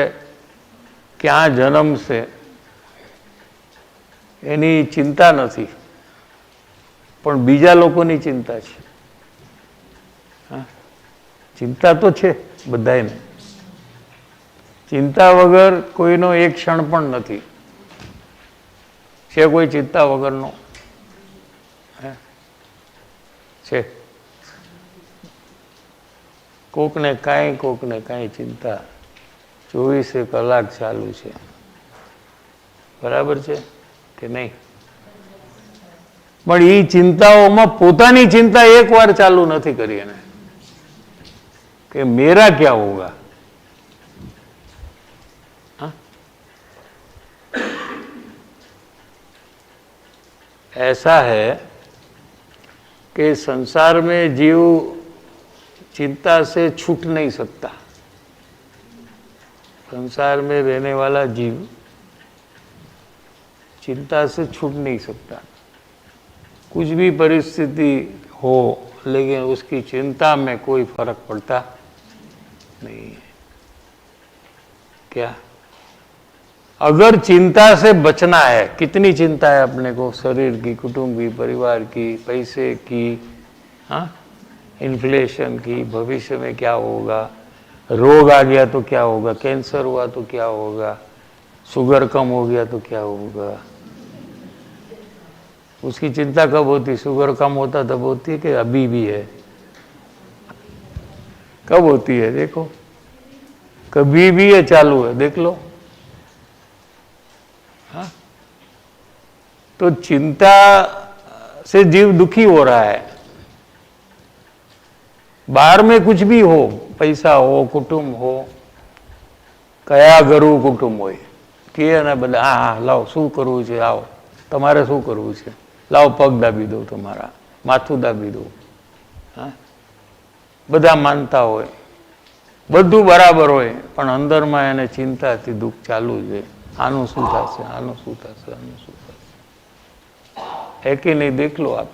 ક્યાં જન્મશે એની ચિંતા નથી, પણ બીજા લોકોની ચિંતા છે. હા, ચિંતા તો છે બધાને. ચિંતા વગર કોઈનો એક ક્ષણ પણ નથી. છે કોઈ ચિંતા વગરનો? છે કોકને કાંઈ ચિંતા 24 કલાક ચાલુ છે. બરાબર છે કે નહીં? પણ એ ચિંતાઓમાં પોતાની ચિંતા એકવાર ચાલુ નથી કરી એને કે મેરા ક્યાં હોગા. ऐसा है कि संसार में जीव चिंता से छूट नहीं सकता. संसार में रहने वाला जीव चिंता से छूट नहीं सकता. कुछ भी परिस्थिति हो लेकिन उसकी चिंता में कोई फर्क पड़ता नहीं है. क्या? अगर चिंता से बचना है, कितनी चिंता है अपने को? शरीर की, कुटुंब की, परिवार की, पैसे की, हाँ, इन्फ्लेशन की, भविष्य में क्या होगा, रोग आ गया तो क्या होगा, कैंसर हुआ तो क्या होगा, शुगर कम हो गया तो क्या होगा. उसकी चिंता कब होती? शुगर कम होता तब होती है कि अभी भी है? कब होती है? देखो, कभी भी ये चालू है, देख लो. हाँ? तो चिंता से जीव दुखी हो रहा है. बाहर में कुछ भी हो, पैसा हो, कुटुंब हो, कया गरु कुटुंब हो કે અને બધા હા લાવો શું કરવું છે, આવો તમારે શું કરવું છે, લાવો પગ દાબી દો, તમારા માથું દાબી દો. હા, બધા માનતા હોય, બધું બરાબર હોય, પણ અંદરમાં એને ચિંતાથી દુઃખ ચાલુ છે. આનું શું થશે, આનું શું થશે, આનું શું થશે. હે કે નહીં? દેખ લો આપ.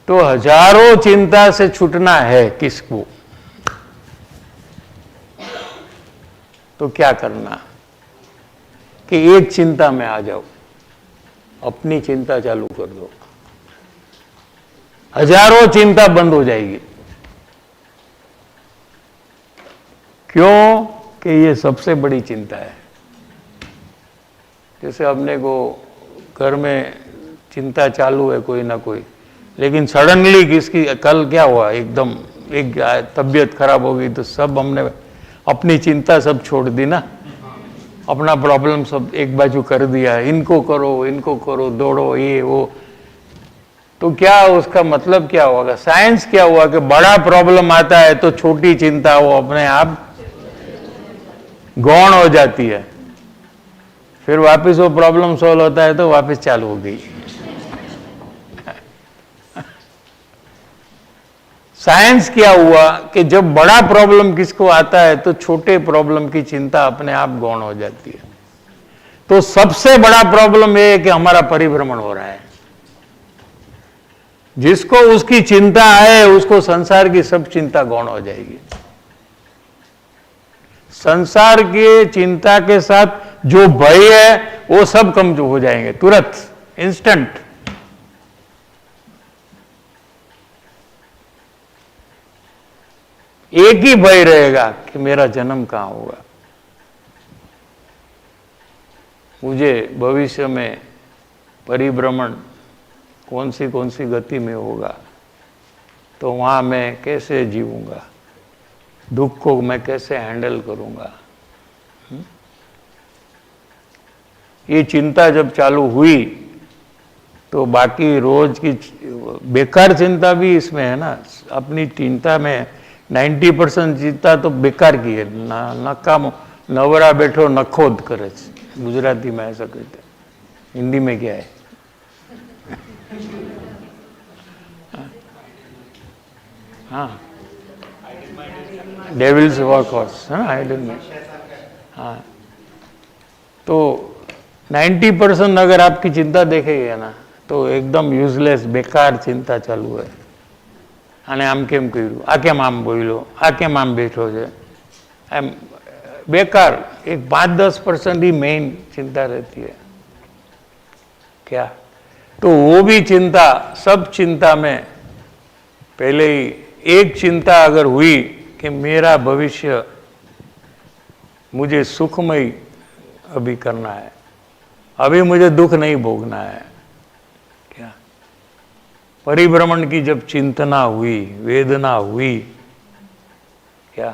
तो हजारों चिंता से छूटना है किसको? तो क्या करना कि एक चिंता में आ जाओ. अपनी चिंता चालू कर दो, हजारों चिंता बंद हो जाएगी। क्यों? कि ये सबसे बड़ी चिंता है। जैसे अपने को घर में चिंता चालू है कोई ना कोई, लेकिन सडनली किसकी कल क्या हुआ, एकदम एक तबीयत खराब हो गई तो सब हमने अपनी चिंता सब छोड़ दी ना, अपना प्रॉब्लम सब एक बाजू कर दिया, इनको करो, दौड़ो, ये वो। तो क्या उसका मतलब क्या होगा? साइंस क्या हुआ कि बड़ा प्रॉब्लम आता है तो छोटी चिंता वो अपने आप गौण हो जाती है, फिर वापस वो प्रॉब्लम सॉल्व होता है तो वापस चालू हो गई। साइंस क्या हुआ कि जब बड़ा प्रॉब्लम किसको आता है तो छोटे प्रॉब्लम की चिंता अपने आप गौण हो जाती है। तो सबसे बड़ा प्रॉब्लम यह है कि हमारा परिभ्रमण हो रहा है। जिसको उसकी चिंता है उसको संसार की सब चिंता गौण हो जाएगी। संसार के चिंता के साथ जो भय है वो सब कम हो जाएंगे तुरंत, इंस्टेंट। एक ही भय रहेगा कि मेरा जन्म कहां होगा, मुझे भविष्य में परिभ्रमण कौन सी गति में होगा, तो वहां मैं कैसे जीऊंगा, दुख को मैं कैसे हैंडल करूंगा। ये चिंता जब चालू हुई तो बाकी रोज की बेकार चिंता भी इसमें है ना। अपनी चिंता में 90% चिंता तो बेकार की है ना, नकाम नवरा बैठो नखोद करे, गुजराती में ऐसा कहते हैं, हिंदी में क्या है? हाँ, डेविल्स वर्क हॉर्स, हाँ, आइडल में। हाँ, तो 90% अगर आपकी चिंता देखेगी ना तो एकदम यूजलेस बेकार चिंता चालू है। અને આમ કેમ કર્યું, આ કેમ આમ બોલ્યો, આ કેમ આમ બેઠો છે, એમ बेकार। एक 5-10% ही मेन चिंता रहती है क्या? तो वो भी चिंता, सब चिंता में पहले ही एक चिंता अगर हुई कि मेरा भविष्य मुझे सुखमय अभी करना है, अभी मुझे दुख नहीं भोगना है क्या? परिभ्रमण की जब चिंतना हुई, वेदना हुई क्या,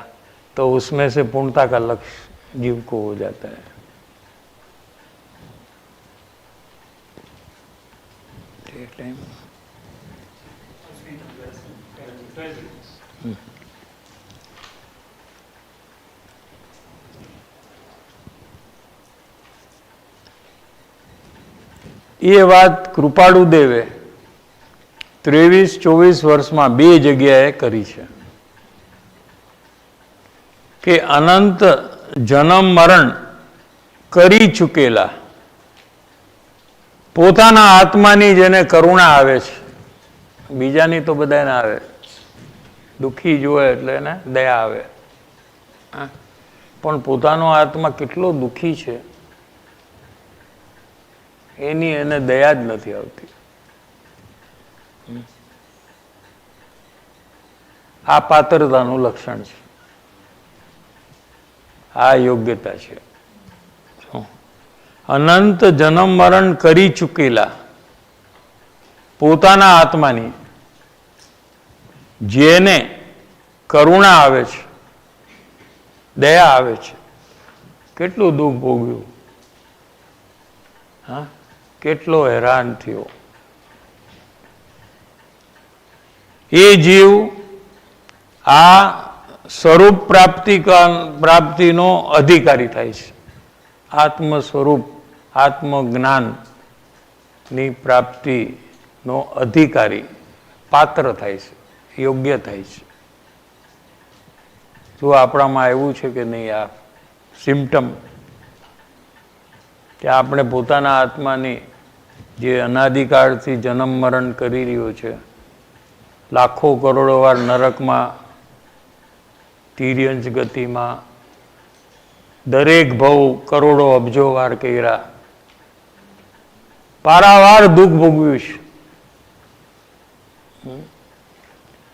तो उसमें से पूर्णता का लक्ष्य जीव को हो जाता है। टाइम ये बात कृपाळु देवे 23-24 વર્ષમાં બે જગ્યાએ કરી છે કે અનંત જન્મ મરણ કરી ચૂકેલા પોતાના આત્માની જેને કરુણા આવે છે, બીજાની તો બધાને આવે, દુઃખી જોવે એટલે એને દયા આવે, પણ પોતાનો આત્મા કેટલો દુઃખી છે એની એને દયા જ નથી આવતી। આ પાત્રતાનું લક્ષણ છે, આ યોગ્યતા છે। અનંત જન્મ મરણ કરી ચૂકેલા પોતાના આત્માની જેને કરુણા આવે છે, દયા આવે છે, કેટલું દુઃખ ભોગ્યું, હા, કેટલો હેરાન થયો, એ જીવ આ સ્વરૂપ પ્રાપ્તિનો અધિકારી થાય છે। આત્મ સ્વરૂપ, આત્મજ્ઞાનની પ્રાપ્તિનો અધિકારી, પાત્ર થાય છે, યોગ્ય થાય છે। જો આપણામાં એવું છે કે નહીં, આ સિમ્પટમ કે આપણે પોતાના આત્માની જે અનાદિકાળથી જન્મ મરણ કરી રહ્યો છે, લાખો કરોડો વાર નરકમાં, તિર્યંશ ગતિમાં, દરેક ભવ કરોડો અબજો વાર કર્યા, પારાવાર દુઃખ ભોગવ્યું છે.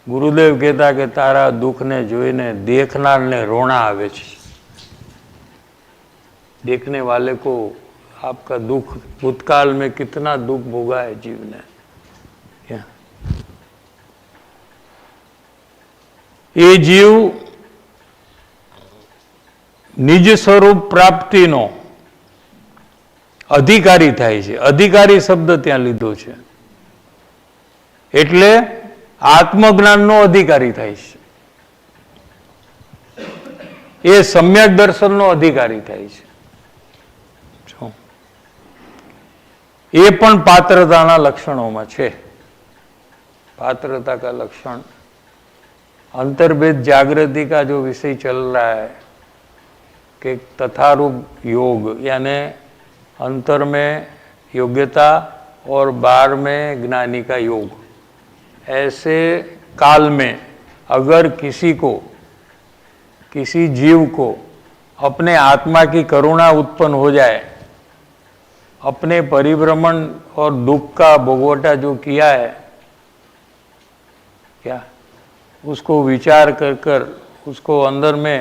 ગુરુદેવ કહેતા કે તારા દુઃખને જોઈને દેખનારને રોણા આવે છે. देखने वाले को आपका दुख भूतकाल में कितना दुख भोगा है जीव ने. ये जीव निज स्वरूप प्राप्तिनो अधिकारी થાય છે. અધિકારી શબ્દ ત્યાં લીધો છે એટલે આત્મજ્ઞાનનો અધિકારી થાય છે. એ સમ્યક દર્શનનો અધિકારી થાય છે. એ પણ પાत्रताના લક્ષણોમાં છે. पात्रता का लक्षण अंतर्भेद जागृति का जो विषय चल रहा है कि तथारूप योग यानी अंतर में योग्यता और बाहर में ज्ञानी का योग, ऐसे काल में अगर किसी को, किसी जीव को अपने आत्मा की करुणा उत्पन्न हो जाए, अपने परिभ्रमण और दुख का भोगवटा जो किया है, क्या उसको विचार कर कर उसको अंदर में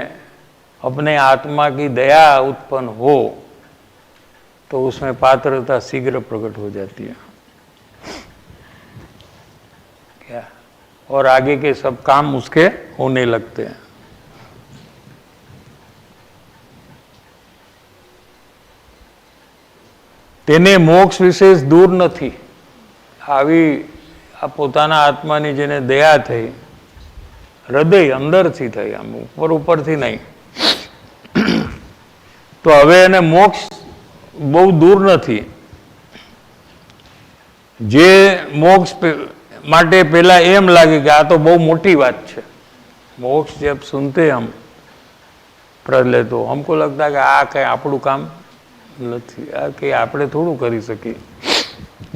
अपने आत्मा की दया उत्पन्न हो तो उसमें पात्रता शीघ्र प्रकट हो जाती है. क्या और आगे के सब काम उसके होने लगते हैं. તેને મોક્ષ વિશેષ દૂર નથી. આવી આ પોતાના આત્માની જેને દયા થઈ, હૃદય અંદરથી થઈ, આમ ઉપર ઉપરથી નહીં, તો હવે એને મોક્ષ બહુ દૂર નથી. જે મોક્ષ માટે પેલા એમ લાગે કે આ તો બહુ મોટી વાત છે. મોક્ષ જબ સુનતે હમ પ્રહલે તો हमको लगता કે આ કઈ આપણું કામ નથી, આ કે આપણે થોડું કરી શકીએ.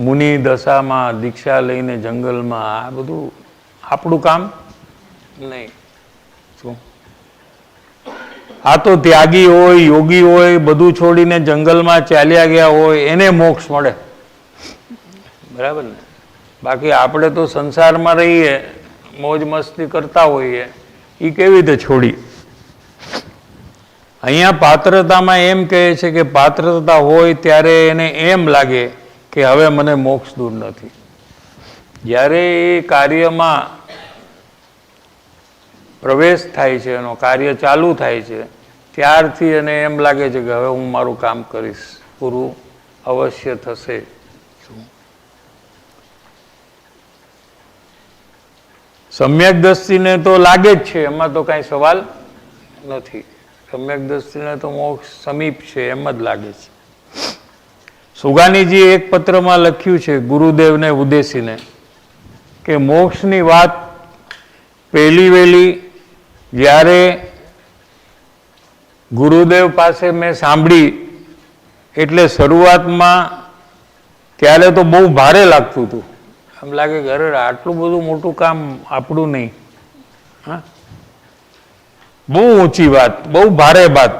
મુનિ દશામાં દીક્ષા લઈને જંગલમાં, આ બધું આપણું કામ નહીં. શું આ તો ત્યાગી હોય, યોગી હોય, બધું છોડીને જંગલમાં ચાલ્યા ગયા હોય એને મોક્ષ મળે, બરાબર ને? બાકી આપણે તો સંસારમાં રહીએ, મોજ મસ્તી કરતા હોઈએ, એ કેવી રીતે છોડી? અહીંયા પાત્રતામાં એમ કહે છે કે પાત્રતા હોય ત્યારે એને એમ લાગે કે હવે મને મોક્ષ દૂર નથી. જ્યારે એ કાર્યમાં પ્રવેશ થાય છે, એનો કાર્ય ચાલુ થાય છે, ત્યારથી એને એમ લાગે છે કે હવે હું મારું કામ કરીશ, પૂરું અવશ્ય થશે. સમ્યક દ્રષ્ટિને તો લાગે જ છે, એમાં તો કાંઈ સવાલ નથી. સમ્યક દ્રષ્ટિને તો મોક્ષ સમીપ છે એમ જ લાગે છે. સુગાનીજી એક પત્રમાં લખ્યું છે ગુરુદેવને ઉદ્દેશીને કે મોક્ષની વાત પહેલી વહેલી જ્યારે ગુરુદેવ પાસે મેં સાંભળી એટલે શરૂઆતમાં ત્યારે તો બહુ ભારે લાગતું હતું. એમ લાગે કે અરે આટલું બધું મોટું કામ આપણું નહીં. હા, બહુ ઊંચી વાત, બહુ ભારે વાત,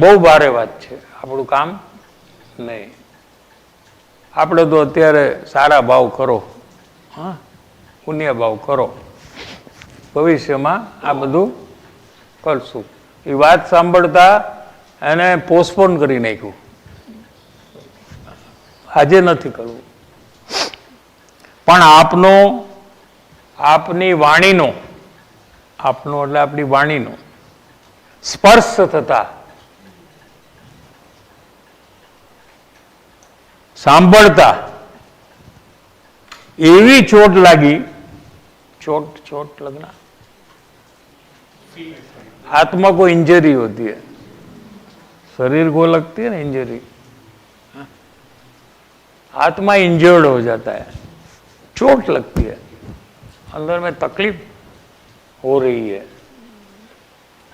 બહુ ભારે વાત છે, આપણું કામ નહીં. આપણે તો અત્યારે સારા ભાવ કરો, હા, પુણ્ય ભાવ કરો, ભવિષ્યમાં આ બધું કરશું. એ વાત સાંભળતા એને પોસ્ટપોન કરી નાખ્યું, આજે નથી કરવું. પણ આપનો, આપની વાણીનો, આપનો એટલે આપણી વાણીનો સ્પર્શ થતા, સાંભળતા એવી ચોટ લાગી. चोट लगना, आत्मा को इंजरी होती है, शरीर को लगती है ना इंजरी, आत्मा इंजर्ड हो जाता है, चोट लगती है, अंदर में तकलीफ हो रही है.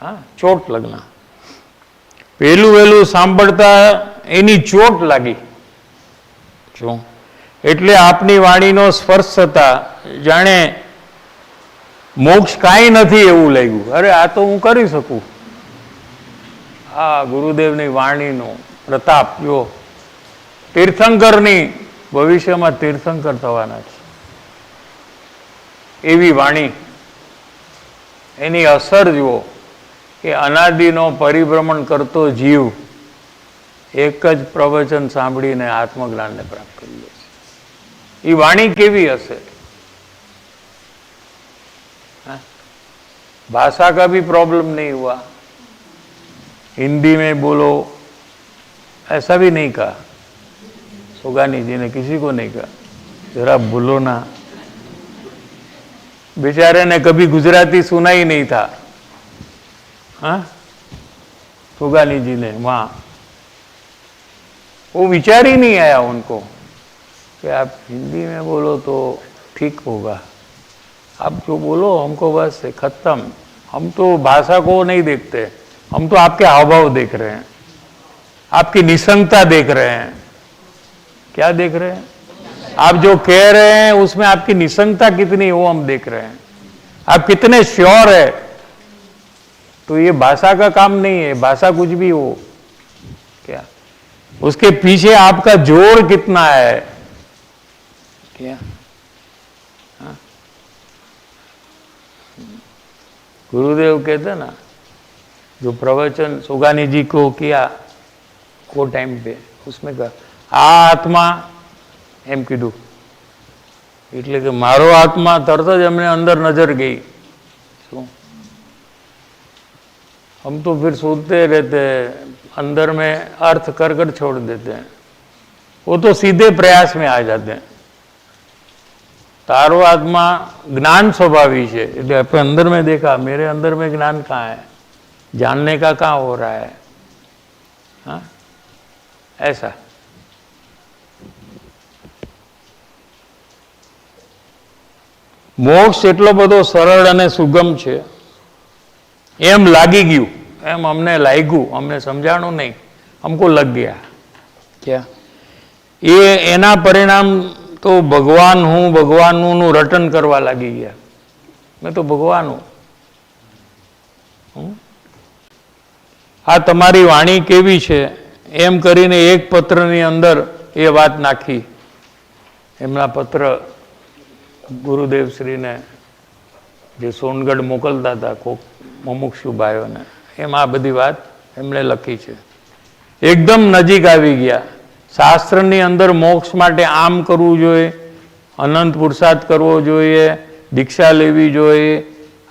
हाँ, चोट लगना. पहलू वहेलू सांभळता एनी चोट लागी. શું એટલે આપની વાણીનો સ્પર્શ થતા જાણે મોક્ષ કાંઈ નથી એવું લાગ્યું. અરે આ તો હું કરી શકું. આ ગુરુદેવની વાણીનો પ્રતાપ જો તીર્થંકરની ભવિષ્યમાં તીર્થંકર થવાના છે એવી વાણી, એની અસર જુઓ કે અનાદિનો પરિભ્રમણ કરતો જીવ એક જ પ્રવચન સાંભળીને આત્મજ્ઞાનને પ્રાપ્ત કરી લે છે. એ વાણી કેવી હશે? भाषा का भी प्रॉब्लम नहीं हुआ, हिंदी में बोलो ऐसा भी नहीं कहा सुगानी जी ने, किसी को नहीं कहा जरा बोलो ना. बेचारे ने कभी गुजराती सुना ही नहीं था. हाँ, सुगानी जी ने वहाँ वो विचार ही नहीं आया उनको कि आप हिंदी में बोलो तो ठीक होगा, आप जो बोलो हमको बस खत्म. हम तो भाषा को नहीं देखते, हम तो आपके हावभाव देख रहे हैं, आपकी निसंगता देख रहे हैं. क्या देख रहे हैं? आप जो कह रहे हैं उसमें आपकी निसंगता कितनी वो हम देख रहे हैं. आप कितने श्योर है. तो ये भाषा का काम नहीं है, भाषा कुछ भी हो, क्या उसके पीछे आपका जोर कितना है. क्या गुरुदेव कहते ना, जो प्रवचन सुगानी जी को किया वो टाइम पे उसमें कहा आ आत्मा एम कीधु એટલે કે મારો આત્મા તરત જ એમને અંદર નજર ગઈ. શું हम तो फिर सोचते रहते अंदर में अर्थ कर कर छोड़ देते हैं, वो तो सीधे प्रयास में आ जाते हैं. तारो आत्मा ज्ञान स्वभावी है, એટલે આપણે अंदर में देखा मेरे अंदर में ज्ञान कहाँ है, जानने का कहाँ हो रहा है. हाँ ऐसा મોક્ષ એટલો બધો સરળ અને સુગમ છે એમ લાગી ગયું, એમ અમને લાગ્યું, અમને સમજાણું નહીં, हमको लग गया. क्या એ એના પરિણામ तो भगवान हूँ भगवान નું રટન કરવા લાગી ગયા. मैं तो भगवान हूँ. આ તમારી વાણી કેવી છે એમ કરીને એક પત્રની અંદર એ વાત નાખી. એમના પત્ર ગુરુદેવ શ્રીને જે સોનગઢ મોકલતા હતા કોક મુમુક્ષુ ભાઈઓને, એમાં આ બધી વાત એમણે લખી છે. એકદમ નજીક આવી ગયા. શાસ્ત્રની અંદર મોક્ષ માટે આમ કરવું જોઈએ, અનંત પુરુષાર્થ કરવો જોઈએ, દીક્ષા લેવી જોઈએ,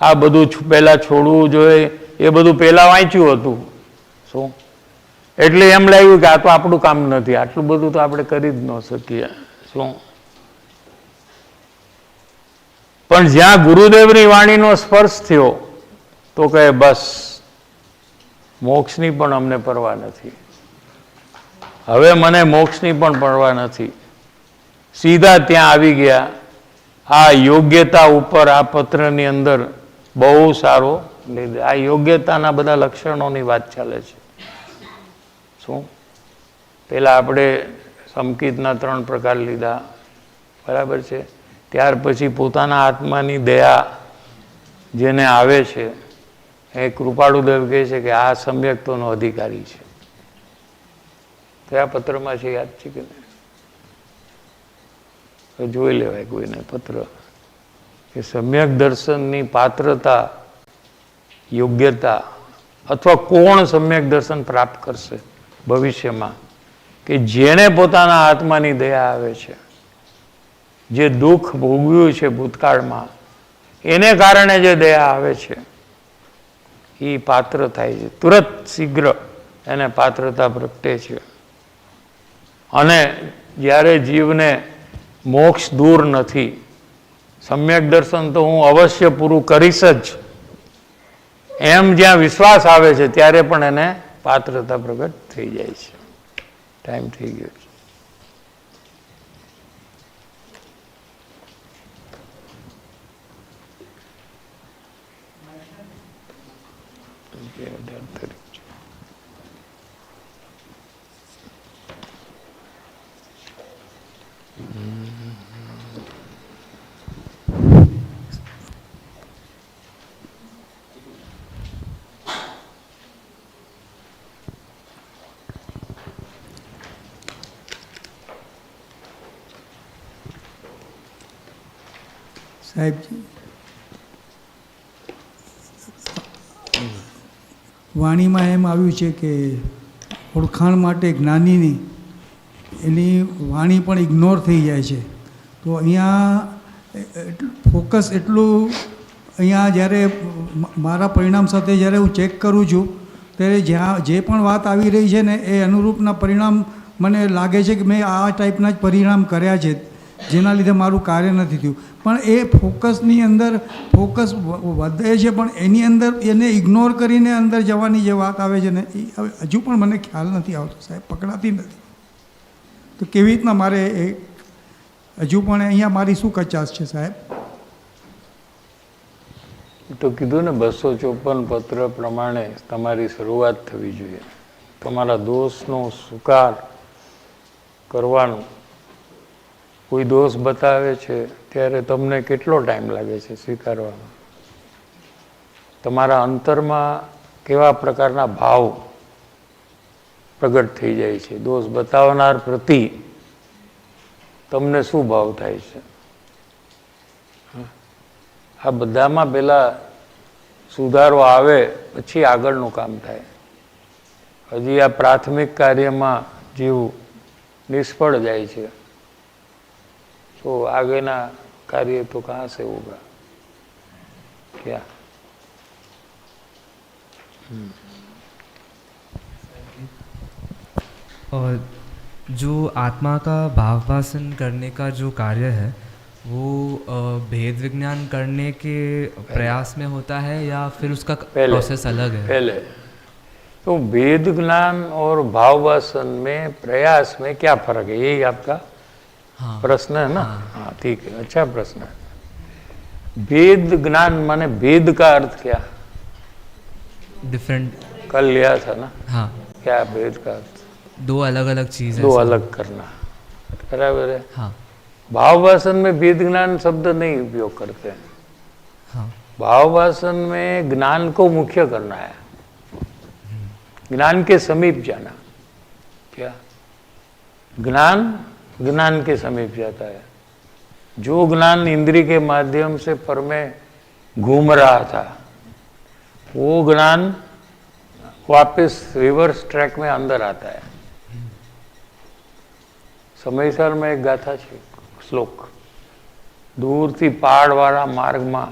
આ બધું પહેલાં છોડવું જોઈએ, એ બધું પહેલાં વાંચ્યું હતું. શું એટલે એમ લાગ્યું કે આ તો આપણું કામ નથી, આટલું બધું તો આપણે કરી જ ન શકીએ. શું પણ જ્યાં ગુરુદેવની વાણીનો સ્પર્શ થયો તો કહે બસ મોક્ષની પણ અમને પરવા નથી, હવે મને મોક્ષની પણ પરવા નથી. સીધા ત્યાં આવી ગયા. આ યોગ્યતા ઉપર આ પત્રની અંદર બહુ સારો લીધે આ યોગ્યતાના બધા લક્ષણોની વાત ચાલે છે. શું પહેલાં આપણે સંકિતના 3 પ્રકાર લીધા, બરાબર છે. ત્યાર પછી પોતાના આત્માની દયા જેને આવે છે એ કૃપાળુદેવ કહે છે કે આ સમ્યક્તોનો અધિકારી છે. કયા પત્રમાં છે યાદ છે કે નહીં? જોઈ લેવાય કોઈને પત્ર કે સમ્યક દર્શનની પાત્રતા, યોગ્યતા અથવા કોણ સમ્યક દર્શન પ્રાપ્ત કરશે ભવિષ્યમાં, કે જેને પોતાના આત્માની દયા આવે છે, જે દુઃખ ભોગવ્યું છે ભૂતકાળમાં એને કારણે જે દયા આવે છે એ પાત્ર થાય છે. તુરંત શીઘ્ર એને પાત્રતા પ્રગટે છે. અને જ્યારે જીવને મોક્ષ દૂર નથી, સમ્યક દર્શન તો હું અવશ્ય પૂરું કરીશ જ એમ જ્યાં વિશ્વાસ આવે છે ત્યારે પણ એને પાત્રતા પ્રગટ થઈ જાય છે. ટાઈમ થઈ ગયો છે. સાહેબજી, વાણીમાં એમ આવ્યું છે કે ઓળખાણ માટે જ્ઞાનીની એની વાણી પણ ઇગ્નોર થઈ જાય છે. તો અહીંયા ફોકસ એટલું, અહીંયા જ્યારે મારા પરિણામ સાથે જ્યારે હું ચેક કરું છું ત્યારે જ્યાં જે પણ વાત આવી રહી છે ને એ અનુરૂપના પરિણામ મને લાગે છે કે મેં આ ટાઈપના જ પરિણામ કર્યા છે, જેના લીધે મારું કાર્ય નથી થયું. પણ એ ફોકસની અંદર ફોકસ વધે છે, પણ એની અંદર એને ઇગ્નોર કરીને અંદર જવાની જે વાત આવે છે ને એ હજુ પણ મને ખ્યાલ નથી આવતો સાહેબ, પકડાતી નથી. તો કેવી રીતના મારે એ હજુ પણ અહીંયા મારી શું કચાશ છે સાહેબ? તો કીધું ને 254 પત્ર પ્રમાણે તમારી શરૂઆત થવી જોઈએ. તમારા દોષનો સ્વીકાર કરવાનું. કોઈ દોષ બતાવે છે ત્યારે તમને કેટલો ટાઈમ લાગે છે સ્વીકારવામાં? તમારા અંતરમાં કેવા પ્રકારના ભાવ પ્રગટ થઈ જાય છે? દોષ બતાવનાર પ્રતિ તમને શું ભાવ થાય છે? આ બધામાં પહેલાં સુધારો આવે પછી આગળનું કામ થાય. હજી આ પ્રાથમિક કાર્યમાં જીવ નિષ્ફળ જાય છે તો આગળના કાર્ય તો કहाँ से होगा क्या? और जो आत्मा का भाववासन करने का जो कार्य है वो भेद विज्ञान करने के प्रयास में होता है या फिर उसका प्रोसेस अलग है? पहले तो भेद ज्ञान और भाववासन में प्रयास में क्या फर्क है, यही आपका प्रश्न है ना? हाँ ठीक है, अच्छा प्रश्न है. भेद ज्ञान माने भेद का अर्थ क्या? डिफरेंट. कल लिया था ना? हाँ. क्या भेद का अर्थ? दो अलग अलग चीजें. दो अलग करना, बराबर है. हाँ. भाववासन में भेद ज्ञान शब्द नहीं उपयोग करते हैं. हाँ. भाववासन में ज्ञान को मुख्य करना है, ज्ञान के समीप जाना. क्या ज्ञान ज्ञान के समीप जाता है. जो ज्ञान इंद्रिय के माध्यम से पर में घूम रहा था वो ज्ञान वापस रिवर्स ट्रैक में अंदर आता है. સમયસર में एक गाथा છે, શ્લોક. દૂરથી પહાડવાળા માર્ગમાં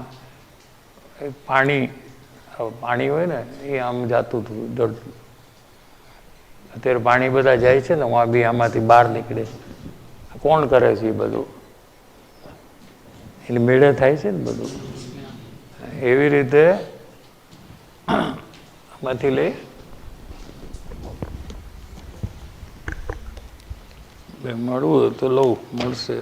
પાણી હોય ને એ આમ જાતું હતું. અત્યારે પાણી બધા જાય છે ને, હું બી આમાંથી બહાર નીકળે. કોણ કરે છે એ બધું? એટલે મેળે થાય છે ને બધું. એવી રીતે આમાંથી લઈ મળવું તો લઉં, મળશે.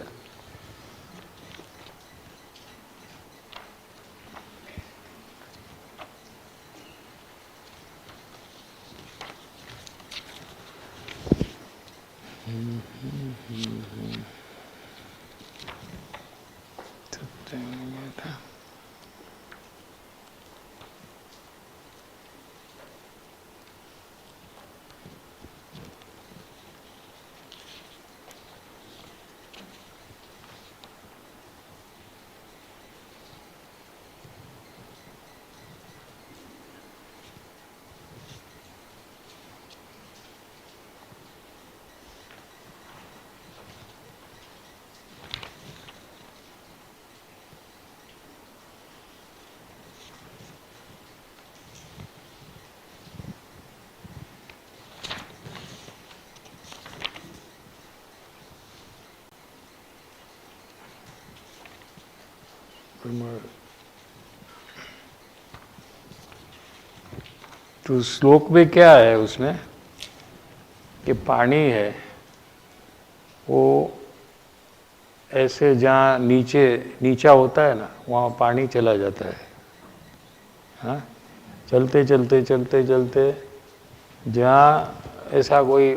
तो श्लोक में क्या है उसमें कि पानी है वो ऐसे जहाँ नीचा होता है ना वहाँ पानी चला जाता है. हाँ, चलते चलते चलते चलते जहाँ ऐसा कोई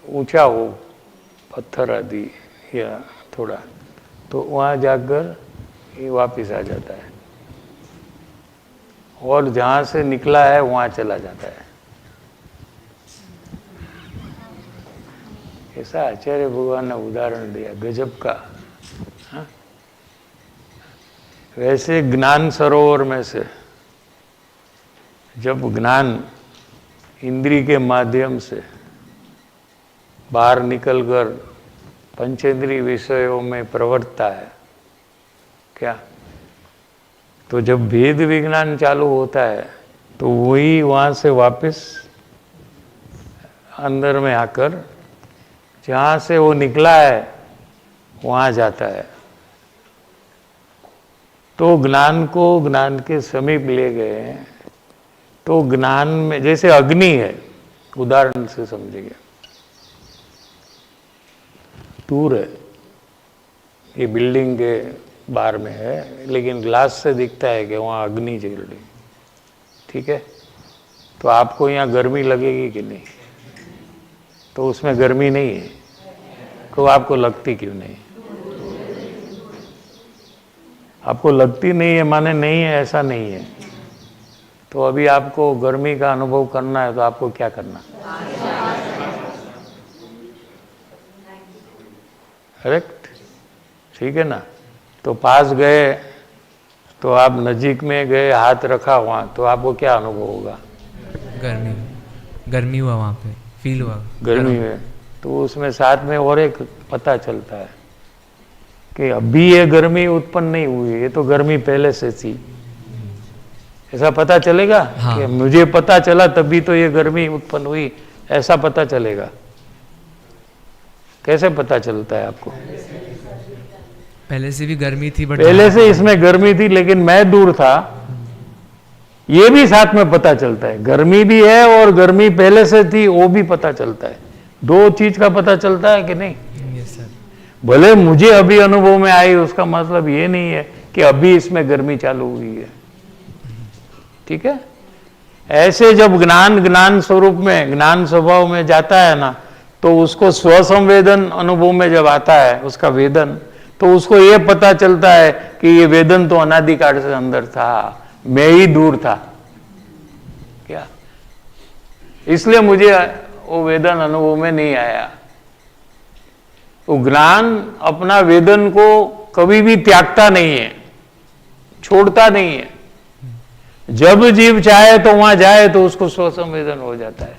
ऊंचा हो, पत्थर आदि या थोड़ा, तो वहाँ जाकर ये वापस आ जाता है और जहाँ से निकला है वहाँ चला जाता है. ऐसा आचार्य भगवान ने उदाहरण दिया गजब का. हाँ? वैसे ज्ञान सरोवर में से जब ज्ञान इंद्रिय के माध्यम से बाहर निकलकर पंचेंद्रिय विषयों में प्रवर्तता है क्या, तो जब भेद विज्ञान चालू होता है तो वही वहाँ से वापस अंदर में आकर जहाँ से वो निकला है वहाँ जाता है। तो ज्ञान को ज्ञान के समीप ले गए तो ज्ञान में जैसे अग्नि है, उदाहरण से समझिए, दूर है, ये बिल्डिंग के बाहर में है लेकिन ग्लास से दिखता है कि वहाँ अग्नि जल रही, ठीक है, तो आपको यहाँ गर्मी लगेगी कि नहीं? तो उसमें गर्मी नहीं है, तो आपको लगती क्यों नहीं? आपको लगती नहीं है माने नहीं है ऐसा नहीं है। तो अभी आपको गर्मी का अनुभव करना है तो आपको क्या करना? करेक्ट, ठीक है ना। तो पास गए तो आप नजीक में गए, हाथ रखा वहाँ, तो आपको क्या अनुभव होगा? गर्मी, गर्मी हुआ वहाँ पे, फील हुआ गर्मी में। तो उसमें साथ में और एक पता चलता है कि अभी ये गर्मी उत्पन्न नहीं हुई, ये तो गर्मी पहले से थी, ऐसा पता चलेगा। हाँ। कि मुझे पता चला तभी तो ये गर्मी उत्पन्न हुई, ऐसा पता चलेगा? कैसे पता चलता है आपको? पहले से भी गर्मी थी, बट पहले से इसमें गर्मी थी लेकिन मैं दूर था, ये भी साथ में पता चलता है। गर्मी भी है और गर्मी पहले से थी वो भी पता चलता है। दो चीज का पता चलता है कि नहीं? Yes sir. भले मुझे अभी अनुभव में आई, उसका मतलब ये नहीं है कि अभी इसमें गर्मी चालू हुई है, ठीक है। ऐसे जब ज्ञान स्वरूप में, ज्ञान स्वभाव में जाता है ना, तो उसको स्वसंवेदन अनुभव में जब आता है उसका वेदन, तो उसको ये पता चलता है कि ये वेदन तो अनादिकाल से अंदर था, मैं ही दूर था क्या, इसलिए मुझे वो वेदन अनुभव में नहीं आया। तो ज्ञान अपना वेदन को कभी भी त्यागता नहीं है, छोड़ता नहीं है। जब जीव चाहे तो वहां जाए तो उसको स्वसंवेदन हो जाता है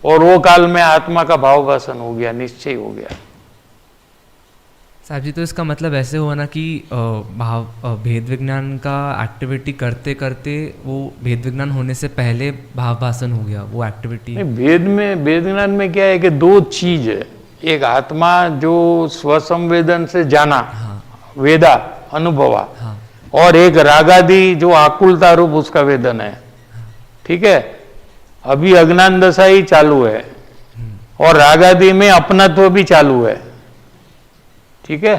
और वो काल में आत्मा का भाव भाषण हो गया, निश्चय हो गया। साहब जी, तो इसका मतलब ऐसे हुआ ना कि भेद विज्ञान का एक्टिविटी करते करते वो भेद विज्ञान होने से पहले भाव भाषण हो गया, वो एक्टिविटी। भेद विज्ञान में क्या है कि दो चीज है, एक आत्मा जो स्वसंवेदन से जाना, हाँ। वेदा अनुभवा, हाँ। और एक रागादि जो आकुलता रूप उसका वेदन है, ठीक है। अभी अज्ञान दशा ही चालू है और रागादि में अपनत्व भी चालू है, ठीक है।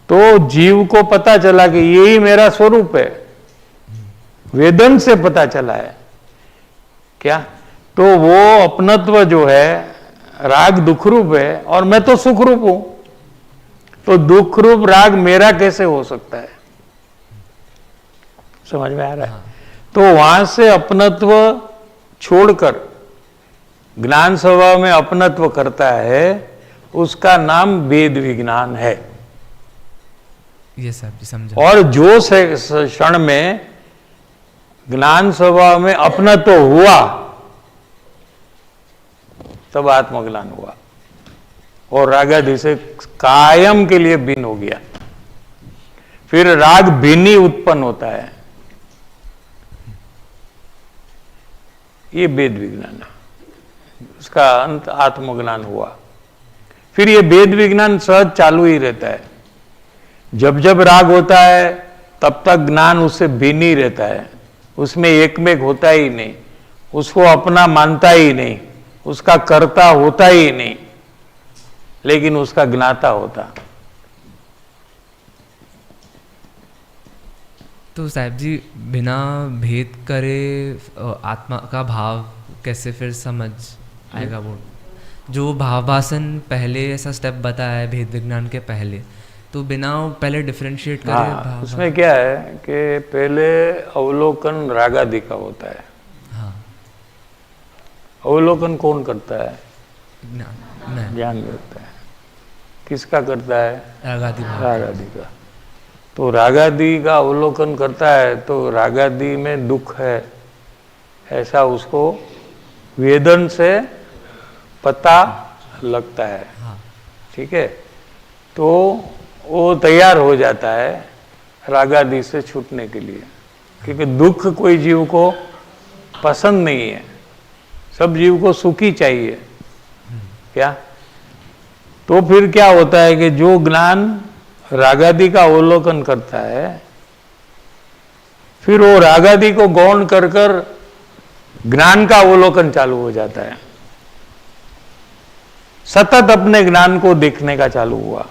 तो जीव को पता चला कि यही मेरा स्वरूप है, वेदन से पता चला है क्या। तो वो अपनत्व जो है राग दुख रूप है और मैं तो सुख रूप हूं, तो दुख रूप राग मेरा कैसे हो सकता है? समझ में आ रहा है? तो वहां से अपनत्व छोड़कर ज्ञान स्वभाव में अपनत्व करता है, उसका नाम वेद विज्ञान है। ये सब जी समझा। और जो क्षण में ज्ञान स्वभाव में अपनत्व हुआ तब आत्मज्ञान हुआ और रागादि से कायम के लिए भिन्न हो गया। फिर राग भिन्नी उत्पन्न होता है, ये वेद विज्ञान है, उसका अंत आत्मज्ञान हुआ। फिर ये वेद विज्ञान सहज चालू ही रहता है। जब जब राग होता है तब तक ज्ञान उससे भिन्न ही रहता है, उसमें एकमेक होता ही नहीं, उसको अपना मानता ही नहीं, उसका कर्ता होता ही नहीं, लेकिन उसका ज्ञाता होता। तो साहब जी, बिना भेद करे आत्मा का भाव कैसे फिर समझ आएगा? वो जो भाव भाषण पहले ऐसा स्टेप बताया है भेद विज्ञान के पहले, तो बिना पहले डिफरेंशिएट करे हाँ, उसमें क्या है कि पहले अवलोकन रागादि का होता है। हाँ। अवलोकन कौन करता है? मैं ज्ञान करता है। किसका करता है? रागादि भाव। रागादि का। तो तो रागादि का अवलोकन करता है तो रागादि में दुख है ऐसा उसको वेदन से पता लगता है। ठीक है, तो वो तैयार हो जाता है रागादि से छूटने के लिए, क्योंकि दुख कोई जीव को पसंद नहीं है। सब जीव को सुखी चाहिए क्या। तो फिर क्या होता है कि जो ज्ञान रागादि का अवलोकन करता है, फिर वो रागादि को गौण कर कर ज्ञान का अवलोकन चालू हो जाता है। सतत अपने ज्ञान को देखने का चालू हुआ,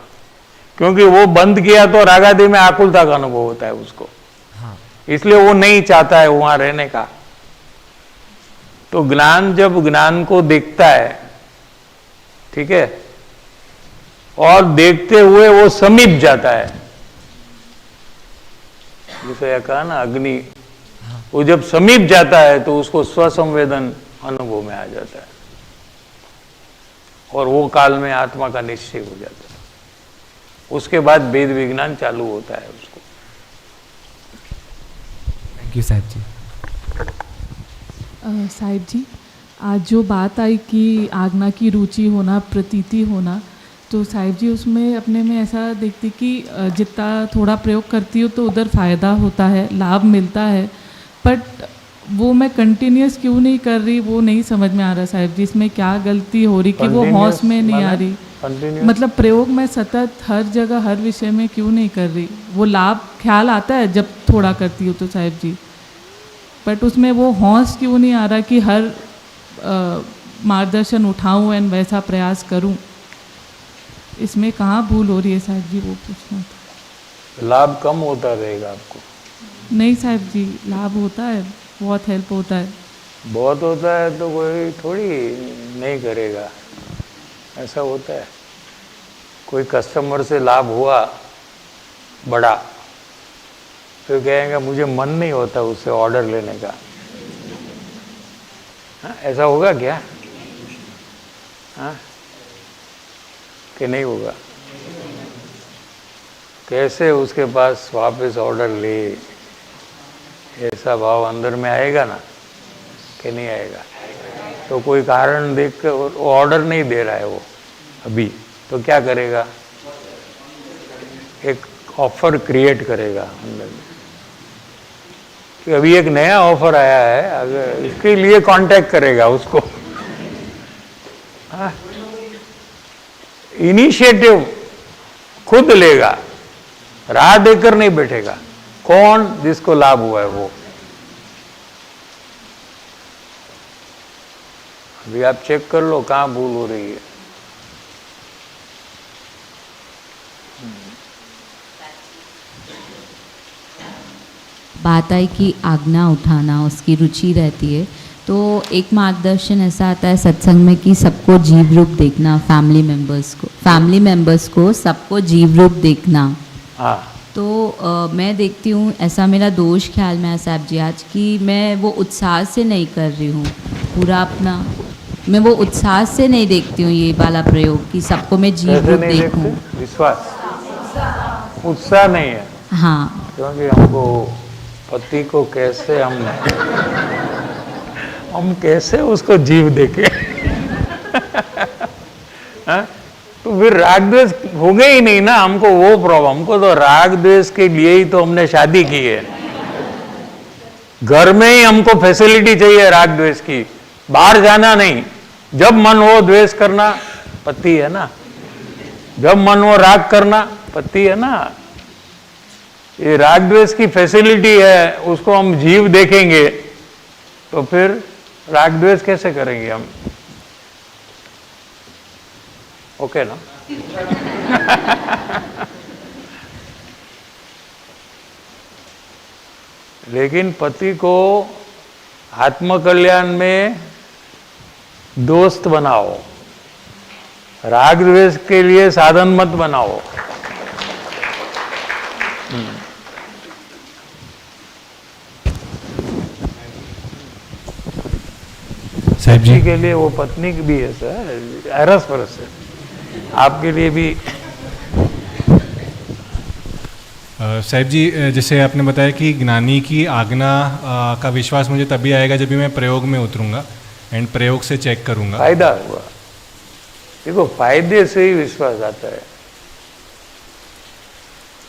क्योंकि वो बंद किया तो रागादि में आकुलता का अनुभव होता है उसको। इसलिए वो नहीं चाहता है वहां रहने का। तो ज्ञान जब ज्ञान को देखता है, ठीक है, और देखते हुए वो समीप जाता है, जैसे कहा ना अग्नि, वो जब समीप जाता है तो उसको स्वसंवेदन अनुभव में आ जाता है और वो काल में आत्मा का निश्चय हो जाता है। उसके बाद वेद विज्ञान चालू होता है उसको। थैंक यू साहिब जी। साहिब जी, आज जो बात आई कि आज्ञा की रुचि होना, प्रतीति होना, तो साहिब जी उसमें अपने में ऐसा देखती कि जितना थोड़ा प्रयोग करती हूँ तो उधर फ़ायदा होता है, लाभ मिलता है, बट वो मैं कंटिन्यूस क्यों नहीं कर रही वो नहीं समझ में आ रहा साहिब जी। इसमें क्या गलती हो रही कि वो होश में नहीं आ रही। मतलब प्रयोग में सतत हर जगह हर विषय में क्यों नहीं कर रही। वो लाभ ख्याल आता है जब थोड़ा करती हूँ तो साहिब जी, बट उसमें वो होश क्यों नहीं आ रहा कि हर मार्गदर्शन उठाऊं एंड वैसा प्रयास करूं। इसमें कहाँ भूल हो रही है साहिब जी, वो पूछना था। लाभ कम होता रहेगा आपको? नहीं साहिब जी, लाभ होता है, बहुत हेल्प होता है। बहुत होता है तो कोई थोड़ी नहीं करेगा, ऐसा होता है। कोई कस्टमर से लाभ हुआ बड़ा, तो कहेंगे मुझे मन नहीं होता उससे ऑर्डर लेने का। हाँ, ऐसा होगा क्या? हाँ कि नहीं होगा? कैसे उसके पास वापस ऑर्डर ले, ऐसा भाव अंदर में आएगा ना कि नहीं आएगा? तो कोई कारण देख कर ऑर्डर नहीं दे रहा है वो अभी, तो क्या करेगा? एक ऑफर क्रिएट करेगा अंदर में कि अभी एक नया ऑफर आया है, अगर इसके लिए कांटेक्ट करेगा उसको। हाँ, इनिशिएटिव खुद लेगा, राह देकर नहीं बैठेगा। कौन? जिसको लाभ हुआ है वो। अभी आप चेक कर लो कहाँ भूल हो रही है। बात आई कि आज्ञा उठाना उसकी रुचि रहती है, तो एक मार्गदर्शन ऐसा आता है सत्संग में कि सबको जीव रूप देखना, फैमिली मेंबर्स को सबको जीव रूप देखना। हाँ, तो मैं देखती हूँ, ऐसा मेरा दोष ख्याल में है साहब जी आज, कि मैं वो उत्साह से नहीं कर रही हूँ पूरा अपना, मैं वो उत्साह से नहीं देखती हूँ ये वाला प्रयोग कि सबको मैं जीव रूप देखूँ। विश्वास, उत्साह नहीं है। हाँ, क्योंकि हमको पति को कैसे हम कैसे उसको जीव देखे। हाँ? तो फिर राग द्वेष हो गए ही नहीं ना हमको, वो प्रॉब्लम। हमको तो राग द्वेष के लिए ही तो हमने शादी की है। घर में ही हमको फैसिलिटी चाहिए राग द्वेष की, बाहर जाना नहीं। जब मन हो द्वेष करना पति है ना, जब मन हो राग करना पति है ना। ये राग द्वेष की फैसिलिटी है, उसको हम जीव देखेंगे तो फिर राग द्वेष कैसे करेंगे हम? ओके ना? लेकिन पति को आत्मकल्याण में दोस्त बनाओ, राग द्वेष के लिए साधन मत बनाओ। साहिब जी के लिए वो पत्नी की भी है सर, अरस परस है, आपके लिए भी। साहिब जी, जैसे आपने बताया कि ज्ञानी की आज्ञा का विश्वास मुझे तभी आएगा जब भी मैं प्रयोग में उतरूंगा एंड प्रयोग से चेक करूंगा। फायदा हुआ, देखो फायदे से ही विश्वास आता है,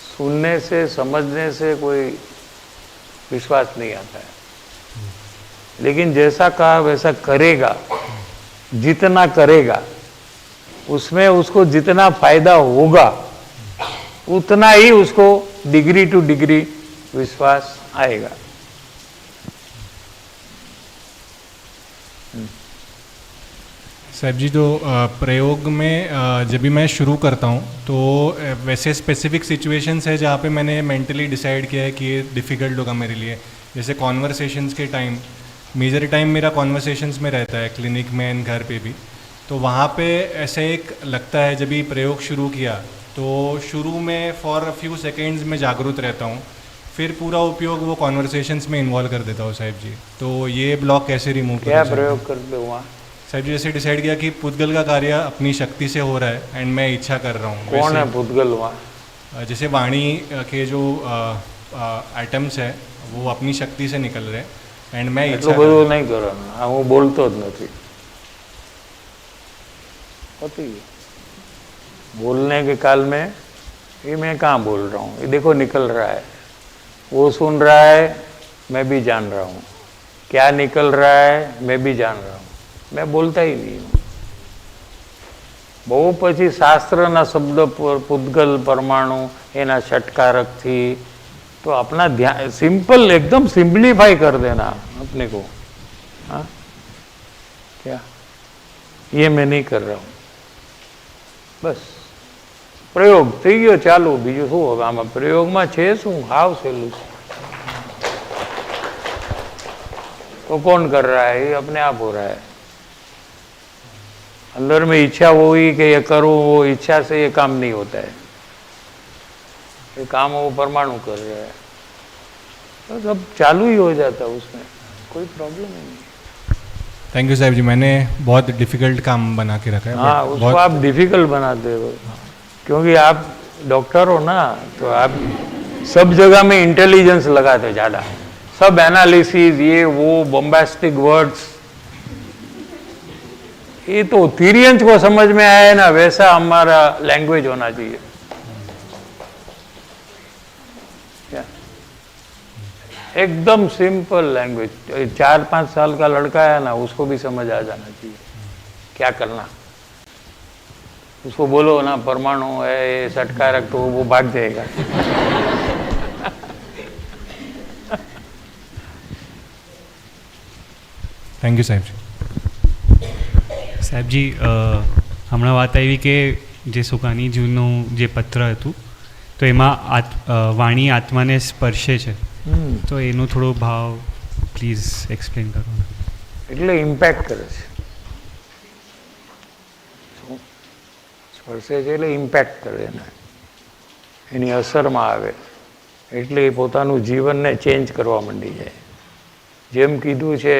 सुनने से समझने से कोई विश्वास नहीं आता है। लेकिन जैसा कहा वैसा करेगा, जितना करेगा उसमें उसको जितना फायदा होगा उतना ही उसको डिग्री टू डिग्री विश्वास आएगा। साहब जी, तो प्रयोग में जब भी मैं शुरू करता हूँ तो वैसे स्पेसिफिक सिचुएशंस है जहाँ पे मैंने मेंटली डिसाइड किया है कि ये डिफ़िकल्ट होगा मेरे लिए। जैसे कॉन्वर्सेशंस के टाइम, मेजर टाइम मेरा कॉन्वर्सेशंस में रहता है, क्लिनिक में एंड घर पे भी। तो वहाँ पे ऐसे एक लगता है जब भी प्रयोग शुरू किया तो शुरू में फॉर अ फ्यू सेकेंड्स में जागरूक रहता हूँ, फिर पूरा उपयोग वो कॉन्वर्सेशंस में इन्वॉल्व कर देता हूँ साहब जी। तो ये ब्लॉक कैसे रिमूव करें? क्या प्रयोग करते हो वहाँ? साहब जी, जैसे डिसाइड किया कि पुद्गल का कार्य अपनी शक्ति से हो रहा है एंड मैं इच्छा कर रहा हूँ। कौन है पुद्गल वहाँ? जैसे वाणी के जो आइटम्स है वो अपनी शक्ति से निकल रहे एंड मैं इच्छा બધું नहीं કરવાનું, હું બોલતો જ નથી। पति बोलने के काल में ये मैं कहाँ बोल रहा हूँ, ये देखो निकल रहा है, वो सुन रहा है, मैं भी जान रहा हूँ, क्या निकल रहा है मैं भी जान रहा हूँ, मैं बोलता ही नहीं हूँ। बहु पछी शास्त्रना शब्द पुद्गल परमाणु एना षटकारक थी तो अपना ध्यान सिंपल एकदम सिंप्लीफाई कर देना अपने को। हाँ क्या ये मैं नहीं कर रहा हूँ, बस प्रयोग થઈ ગયો ચાલુ, બીજું શું હવે આમાં પ્રયોગમાં છે શું, હાવ સહેલું છે। तो कौन कर रहा है? ये अपने आप हो रहा है। अंदर में इच्छा हुई कि ये करूँ, वो इच्छा से ये काम नहीं होता है, ये काम वो परमाणु कर रहा है, तो सब चालू ही हो जाता है, उसमें कोई प्रॉब्लम नहीं। थैंक यू साहब जी, मैंने बहुत डिफ़िकल्ट काम बना के रखा है। हाँ, उसको आप डिफ़िकल्ट बनाते हो क्योंकि आप डॉक्टर हो ना, तो आप सब जगह में इंटेलिजेंस लगाते हो ज़्यादा, सब एनालिसिस ये वो बॉम्बास्टिक वर्ड्स, ये तो थीरियंस को समझ में आया ना, वैसा हमारा लैंग्वेज होना चाहिए। क्या एकदम सिंपल लैंग्वेज, 4-5 साल का लड़का है ना, उसको भी समझ आ जाना चाहिए क्या करना। उसको बोलो ना परमाणु है ये षटकारक, तो वो भाग जाएगा। થેન્ક યુ સાહેબ જી। સાહેબજી, હમણાં વાત આવી કે જે સુકાનીજીનું જે પત્ર હતું તો એમાં વાણી આત્માને સ્પર્શે છે, તો એનો થોડો ભાવ પ્લીઝ એક્સપ્લેન કરો। એટલે ઇમ્પેક્ટ કરે છે, સ્પર્શે છે એટલે ઇમ્પેક્ટ કરે ને, એની અસરમાં આવે એટલે એ પોતાનું જીવનને ચેન્જ કરવા માંડી જાય। જેમ કીધું છે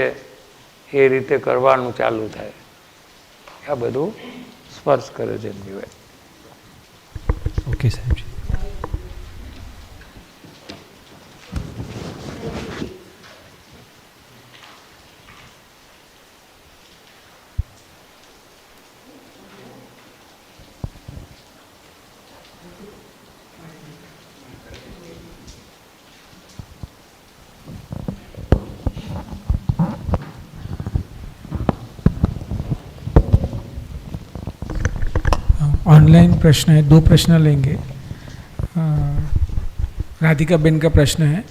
એ રીતે કરવાનું ચાલુ થાય, આ બધું સ્પર્શ કરે છે એમ કહેવાય। ઓકે સાહેબજી। ऑनलाइन प्रश्न है, 2 प्रश्न लेंगे। राधिका बेन का प्रश्न है,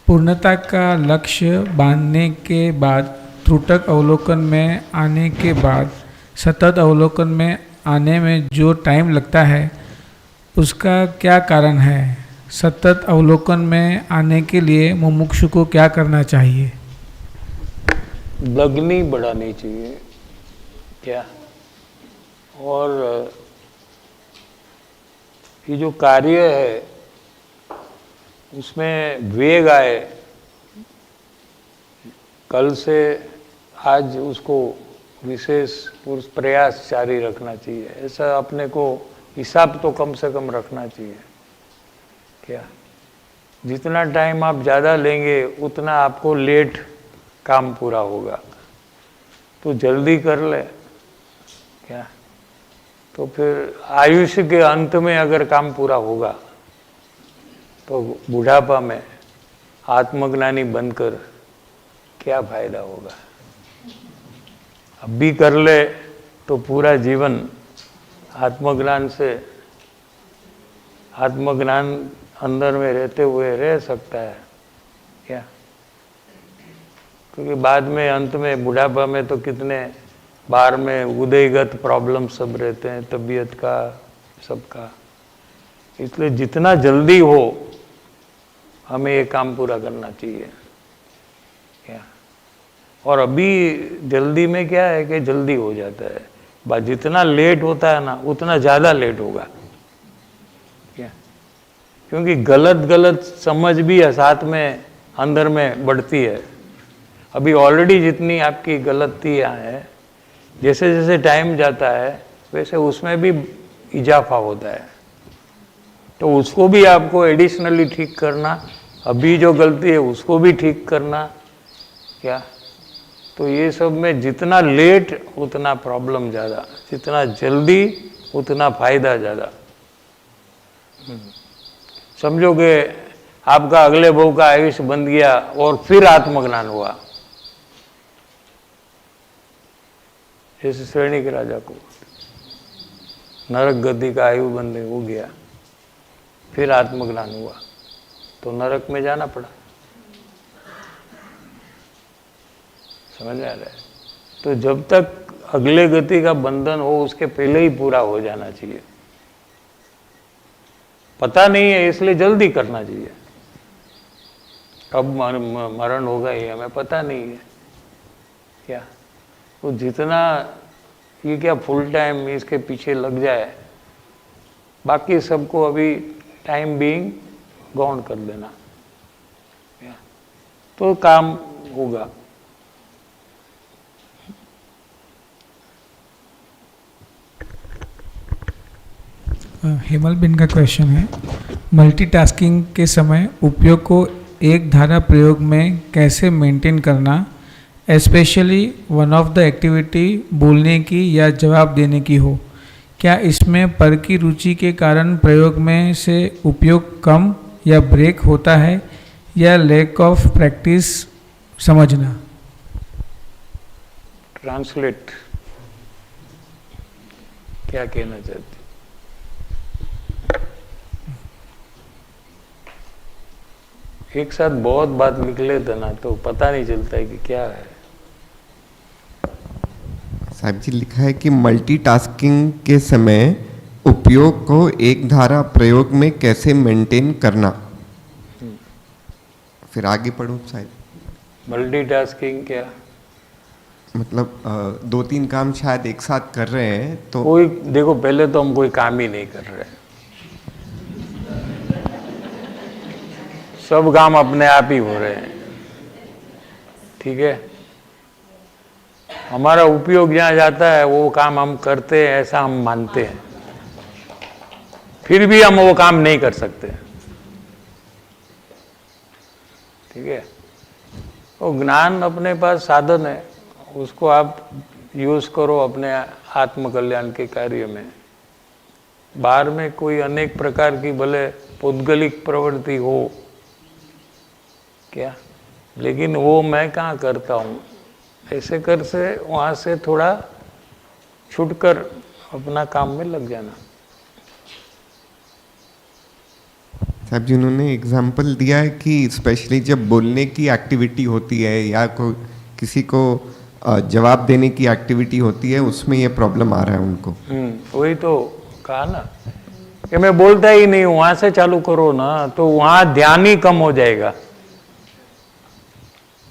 पूर्णता का लक्ष्य बांधने के बाद त्रुटक अवलोकन में आने के बाद सतत अवलोकन में आने में जो टाइम लगता है उसका क्या कारण है? सतत अवलोकन में आने के लिए मुमुक्षु को क्या करना चाहिए? लगनी बढ़ानी चाहिए क्या, और ये जो कार्य है उसमें वेग आए, कल से आज उसको विशेष प्रयास जारी रखना चाहिए, ऐसा अपने को हिसाब तो कम से कम रखना चाहिए क्या। जितना टाइम आप ज़्यादा लेंगे उतना आपको लेट काम पूरा होगा। तो जल्दी कर ले क्या, तो फिर आयुष्य के अंत में अगर काम पूरा होगा तो बुढ़ापा में आत्मज्ञानी बनकर क्या फायदा होगा। अब भी कर ले तो पूरा जीवन आत्मज्ञान से, आत्मज्ञान अंदर में रहते हुए रह सकता है क्या, क्योंकि बाद में अंत में बुढ़ापा में तो कितने बार में उदयगत प्रॉब्लम सब रहते हैं, तबीयत का सबका। इसलिए जितना जल्दी हो हमें ये काम पूरा करना चाहिए क्या। और अभी जल्दी में क्या है कि जल्दी हो जाता है, बस जितना लेट होता है ना उतना ज़्यादा लेट होगा क्या, क्योंकि गलत समझ भी है साथ में अंदर में बढ़ती है। अभी ऑलरेडी जितनी आपकी गलतियाँ हैं, जैसे जैसे टाइम जाता है वैसे उसमें भी इजाफा होता है, तो उसको भी आपको एडिशनली ठीक करना, अभी जो गलती है उसको भी ठीक करना क्या। तो ये सब में जितना लेट उतना प्रॉब्लम ज़्यादा, जितना जल्दी उतना फायदा ज़्यादा। समझोगे आपका अगले भव का आयुष्य बन गया और फिर आत्मज्ञान हुआ, जैसे श्रेणी के राजा को नरक गति का आयु बंद हो गया, फिर आत्मज्ञान हुआ तो नरक में जाना पड़ा। समझ में आ रहा है। तो जब तक अगले गति का बंधन हो उसके पहले ही पूरा हो जाना चाहिए। पता नहीं है इसलिए जल्दी करना चाहिए, कब मरण होगा ये हमें पता नहीं है क्या। तो जितना ये क्या फुल टाइम इसके पीछे लग जाए, बाकी सबको अभी टाइम बीइंग गौण कर देना तो काम होगा। हेमल बिन का क्वेश्चन है, मल्टीटास्किंग के समय उपयोग को एक धारा प्रयोग में कैसे मेंटेन करना, especially one of the activity बोलने की या जवाब देने की हो, क्या इसमें पर की रुचि के कारण प्रयोग में से उपयोग कम या ब्रेक होता है या लैक ऑफ प्रैक्टिस समझना। ट्रांसलेट क्या कहना चाहते, एक साथ बहुत बात निकले थे ना तो पता नहीं चलता है कि क्या है। साहब जी लिखा है कि मल्टीटास्किंग के समय उपयोग को एक धारा प्रयोग में कैसे मेंटेन करना। फिर आगे पढ़ूं साहब। मल्टीटास्किंग क्या मतलब दो तीन काम शायद एक साथ कर रहे हैं तो कोई देखो, पहले तो हम कोई काम ही नहीं कर रहे, सब काम अपने आप ही हो रहे हैं, ठीक है। हमारा उपयोग जहाँ जाता है वो काम हम करते हैं ऐसा हम मानते हैं, फिर भी हम वो काम नहीं कर सकते, ठीक है। वो ज्ञान अपने पास साधन है, उसको आप यूज करो अपने आत्मकल्याण के कार्य में। बाहर में कोई अनेक प्रकार की भले पौद्गलिक प्रवृत्ति हो क्या, लेकिन वो मैं कहाँ करता हूँ, ऐसे कर से वहाँ से थोड़ा छूटकर अपना काम में लग जाना। साहब जी उन्होंने एग्जाम्पल दिया है कि स्पेशली जब बोलने की एक्टिविटी होती है या कोई किसी को जवाब देने की एक्टिविटी होती है उसमें ये प्रॉब्लम आ रहा है उनको। वही तो कहा ना कि मैं बोलता ही नहीं, वहां से चालू करो ना, तो वहां ध्यान ही कम हो जाएगा,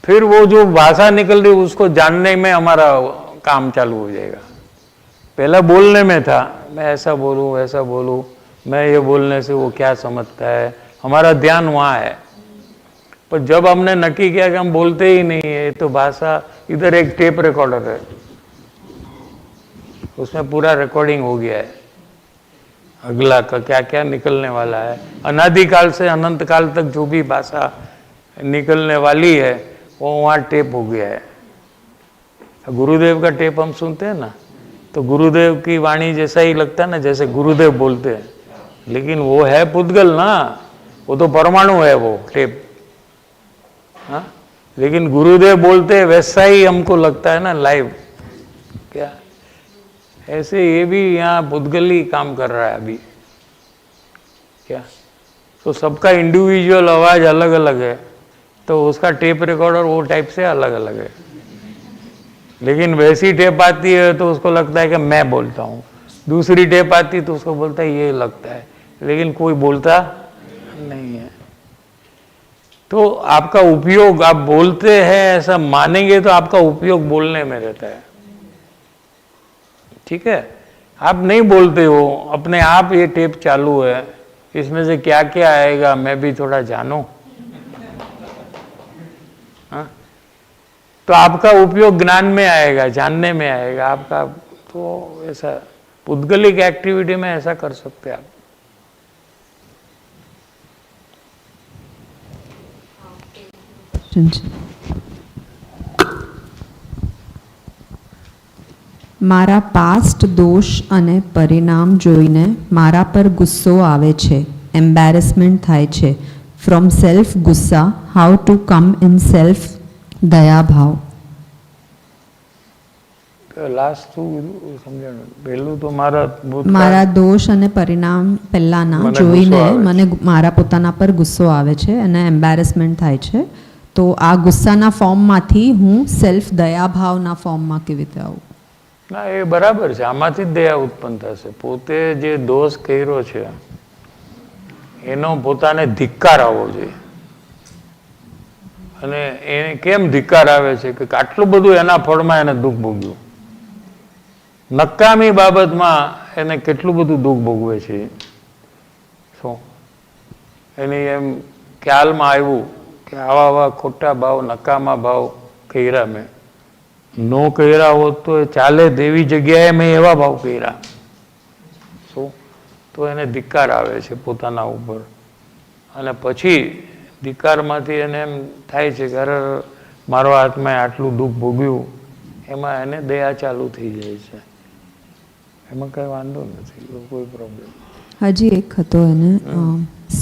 फिर वो जो भाषा निकल रही उसको जानने में हमारा काम चालू हो जाएगा। पहला बोलने में था, मैं ऐसा बोलूं वैसा बोलूं, मैं ये बोलने से वो क्या समझता है, हमारा ध्यान वहाँ है। पर जब हमने नक्की किया कि हम बोलते ही नहीं है, तो भाषा, इधर एक टेप रिकॉर्डर है, उसमें पूरा रिकॉर्डिंग हो गया है, अगला का क्या क्या निकलने वाला है। अनादिकाल से अनंत काल तक जो भी भाषा निकलने वाली है वो वहाँ टेप हो गया है। गुरुदेव का टेप हम सुनते हैं ना, तो गुरुदेव की वाणी जैसा ही लगता है ना, जैसे गुरुदेव बोलते हैं, लेकिन वो है पुद्गल ना, वो तो परमाणु है वो टेप। हाँ, लेकिन गुरुदेव बोलते हैं वैसा ही हमको लगता है ना लाइव। क्या ऐसे ये भी यहाँ पुद्गल ही काम कर रहा है अभी। क्या तो सबका इंडिविजुअल आवाज अलग अलग है, तो उसका टेप रिकॉर्डर वो टाइप से अलग अलग है। लेकिन वैसी टेप आती है तो उसको लगता है कि मैं बोलता हूँ, दूसरी टेप आती तो उसको बोलता है ये लगता है, लेकिन कोई बोलता नहीं है। तो आपका उपयोग, आप बोलते हैं ऐसा मानेंगे तो आपका उपयोग बोलने में रहता है। ठीक है, आप नहीं बोलते हो, अपने आप ये टेप चालू है, इसमें से क्या क्या आएगा मैं भी थोड़ा जानूं। हाँ? तो आपका उपयोग ज्ञान में आएगा, जानने में आएगा आपका। तो ऐसा पुद्गलिक एक्टिविटी में ऐसा कर सकते हैं आप। મારા પાસ્ટ દોષ અને પરિણામ જોઈને મારા પર ગુસ્સો આવે છે, એમ્બેરેસમેન્ટ થાય છે. ફ્રોમ સેલ્ફ ગુસ્સા how to come in self દયાભાવ. લાસ્ટ સમજાણું પહેલું તો મારા દોષ અને પરિણામ પહેલાના જોઈને મને મારા પોતાના પર ગુસ્સો આવે છે અને એમ્બેરેસમેન્ટ થાય છે. તો આ ગુસ્સાના ફોર્મમાંથી હું સેલ્ફ દયાભાવના ફોર્મમાં કેવી રીતે આવું? ના, એ બરાબર છે, આમાંથી જ દયા ઉત્પન્ન થશે. પોતે જે દોષ કર્યો છે એનો પોતાને ધિક્કાર આવવો જોઈએ. અને એને કેમ ધિક્કાર આવે છે કે આટલું બધું એના ફળમાં એને દુઃખ ભોગ્યું, નકામી બાબતમાં એને કેટલું બધું દુઃખ ભોગવે છે. શું એની એમ ખ્યાલમાં આવ્યું કે આવા આવા ખોટા ભાવ, નકામા ભાવ કર્યા મેં, નો કર્યા હોત તો ચાલે તેવી જગ્યાએ મેં એવા ભાવ કર્યા. શું તો એને ધિક્કાર આવે છે પોતાના ઉપર. અને પછી ધિક્કારમાંથી એને એમ થાય છે કે અરે મારો આત્માએ આટલું દુઃખ ભોગ્યું, એમાં એને દયા ચાલુ થઈ જાય છે. એમાં કંઈ વાંધો નથી, કોઈ પ્રોબ્લેમ. હજી એક હતો એને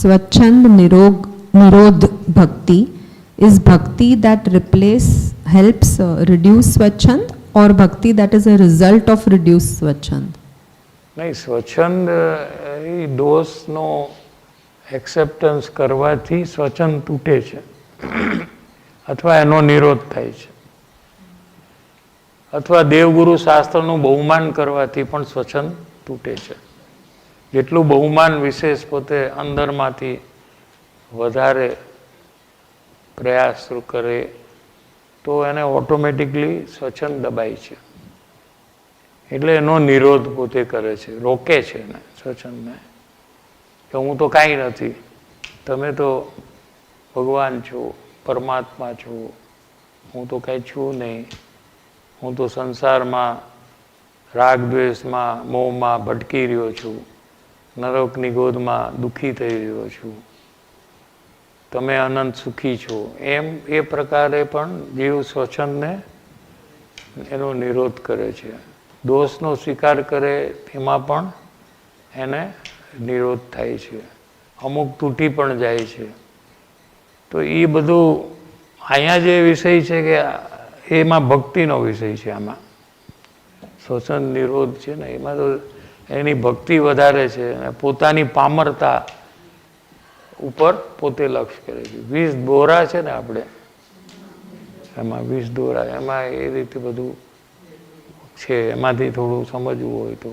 સ્વચ્છંદ નિરોધ ભક્તિ. Is bhakti that helps reduce swachand or bhakti that is a result of reduced swachand? નહીં, સ્વચ્છંદ એ દોષનો એક્સેપ્ટન્સ કરવાથી સ્વચ્છંદ તૂટે છે અથવા એનો નિરોધ થાય છે. અથવા દેવગુરુ શાસ્ત્રનું બહુમાન કરવાથી પણ સ્વચ્છંદ તૂટે છે. જેટલું બહુમાન વિશેષ પોતે અંદરમાંથી વધારે પ્રયાસ કરે તો એને ઓટોમેટિકલી સ્વચ્છંદ દબાય છે. એટલે એનો નિરોધ પોતે કરે છે, રોકે છે એને સ્વચ્છંદને, કે હું તો કાંઈ નથી, તમે તો ભગવાન છો, પરમાત્મા છો, હું તો કાંઈ છું નહીં, હું તો સંસારમાં રાગ દ્વેષમાં મોહમાં ભટકી રહ્યો છું, નરકની ગોદમાં દુઃખી થઈ રહ્યો છું, તમે અનંત સુખી છો. એમ એ પ્રકારે પણ જીવ સ્વચ્છંદને એનો નિરોધ કરે છે. દોષનો સ્વીકાર કરે તેમાં પણ એને નિરોધ થાય છે. અમુક તૂટી પણ જાય છે. તો એ બધું અહીંયા જે વિષય છે કે એમાં ભક્તિનો વિષય છે. આમાં સ્વચ્છંદ નિરોધ છે ને, એમાં તો એની ભક્તિ વધારે છે અને પોતાની પામરતા ઉપર પોતે લક્ષ્ય કરે છે. 20 દોરા છે ને આપણે, એમાં 20 દોરા, એમાં એ રીતે બધું છે. એમાંથી થોડું સમજવું હોય તો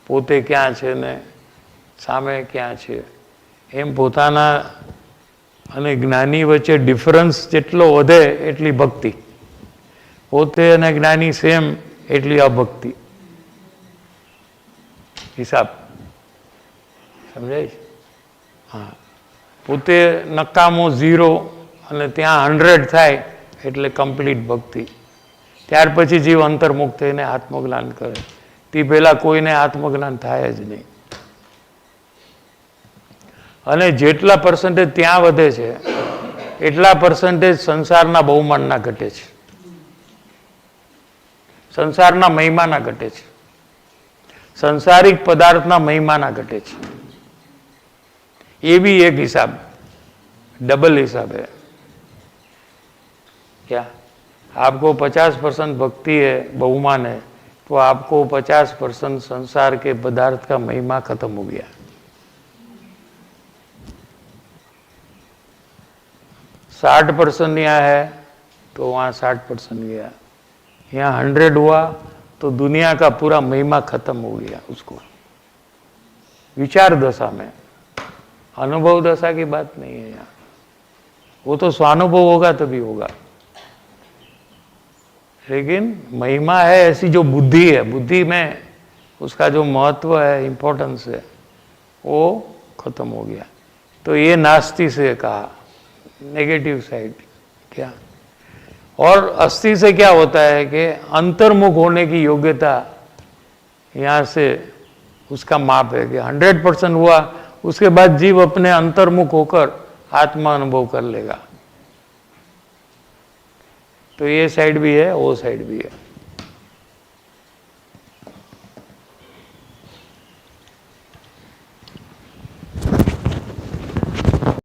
પોતે ક્યાં છે ને સામે ક્યાં છે, એમ પોતાના અને જ્ઞાની વચ્ચે ડિફરન્સ જેટલો વધે એટલી ભક્તિ, પોતે અને જ્ઞાની સેમ એટલી અભક્તિ. હિસાબ સમજાય છે? હા, પોતે નકામો 0 અને ત્યાં 100 થાય એટલે કમ્પ્લીટ ભક્તિ. ત્યાર પછી જીવ અંતર્મુક્ત થઈને આત્મજ્ઞાન કરે. તે પહેલાં કોઈને આત્મજ્ઞાન થાય જ નહીં. અને જેટલા પર્સન્ટેજ ત્યાં વધે છે એટલા પર્સન્ટેજ સંસારના બહુમાનના ઘટે છે, સંસારના મહિમાના ઘટે છે, संसारिक पदार्थना महिमाना घटे छे। ये भी एक हिसाब, डबल हिसाब है। क्या आपको 50% भक्ति है, बहुमान है, तो आपको 50% संसार के पदार्थ का महिमा खत्म हो गया। %60 यहाँ है तो वहाँ 60% गया, यहाँ 100 हुआ तो दुनिया का पूरा महिमा खत्म हो गया उसको। विचार दशा में, अनुभव दशा की बात नहीं है यहाँ, वो तो स्वानुभव होगा तभी होगा। लेकिन महिमा है ऐसी जो बुद्धि है, बुद्धि में उसका जो महत्व है, इम्पोर्टेंस है, वो खत्म हो गया। तो ये नास्ति से कहा, नेगेटिव साइड। क्या और अस्थि से क्या होता है कि अंतर्मुख होने की योग्यता यहाँ से उसका माप है कि 100% हुआ, उसके बाद जीव अपने अंतर्मुख होकर आत्मा अनुभव कर लेगा। तो ये साइड भी है, वो साइड भी है।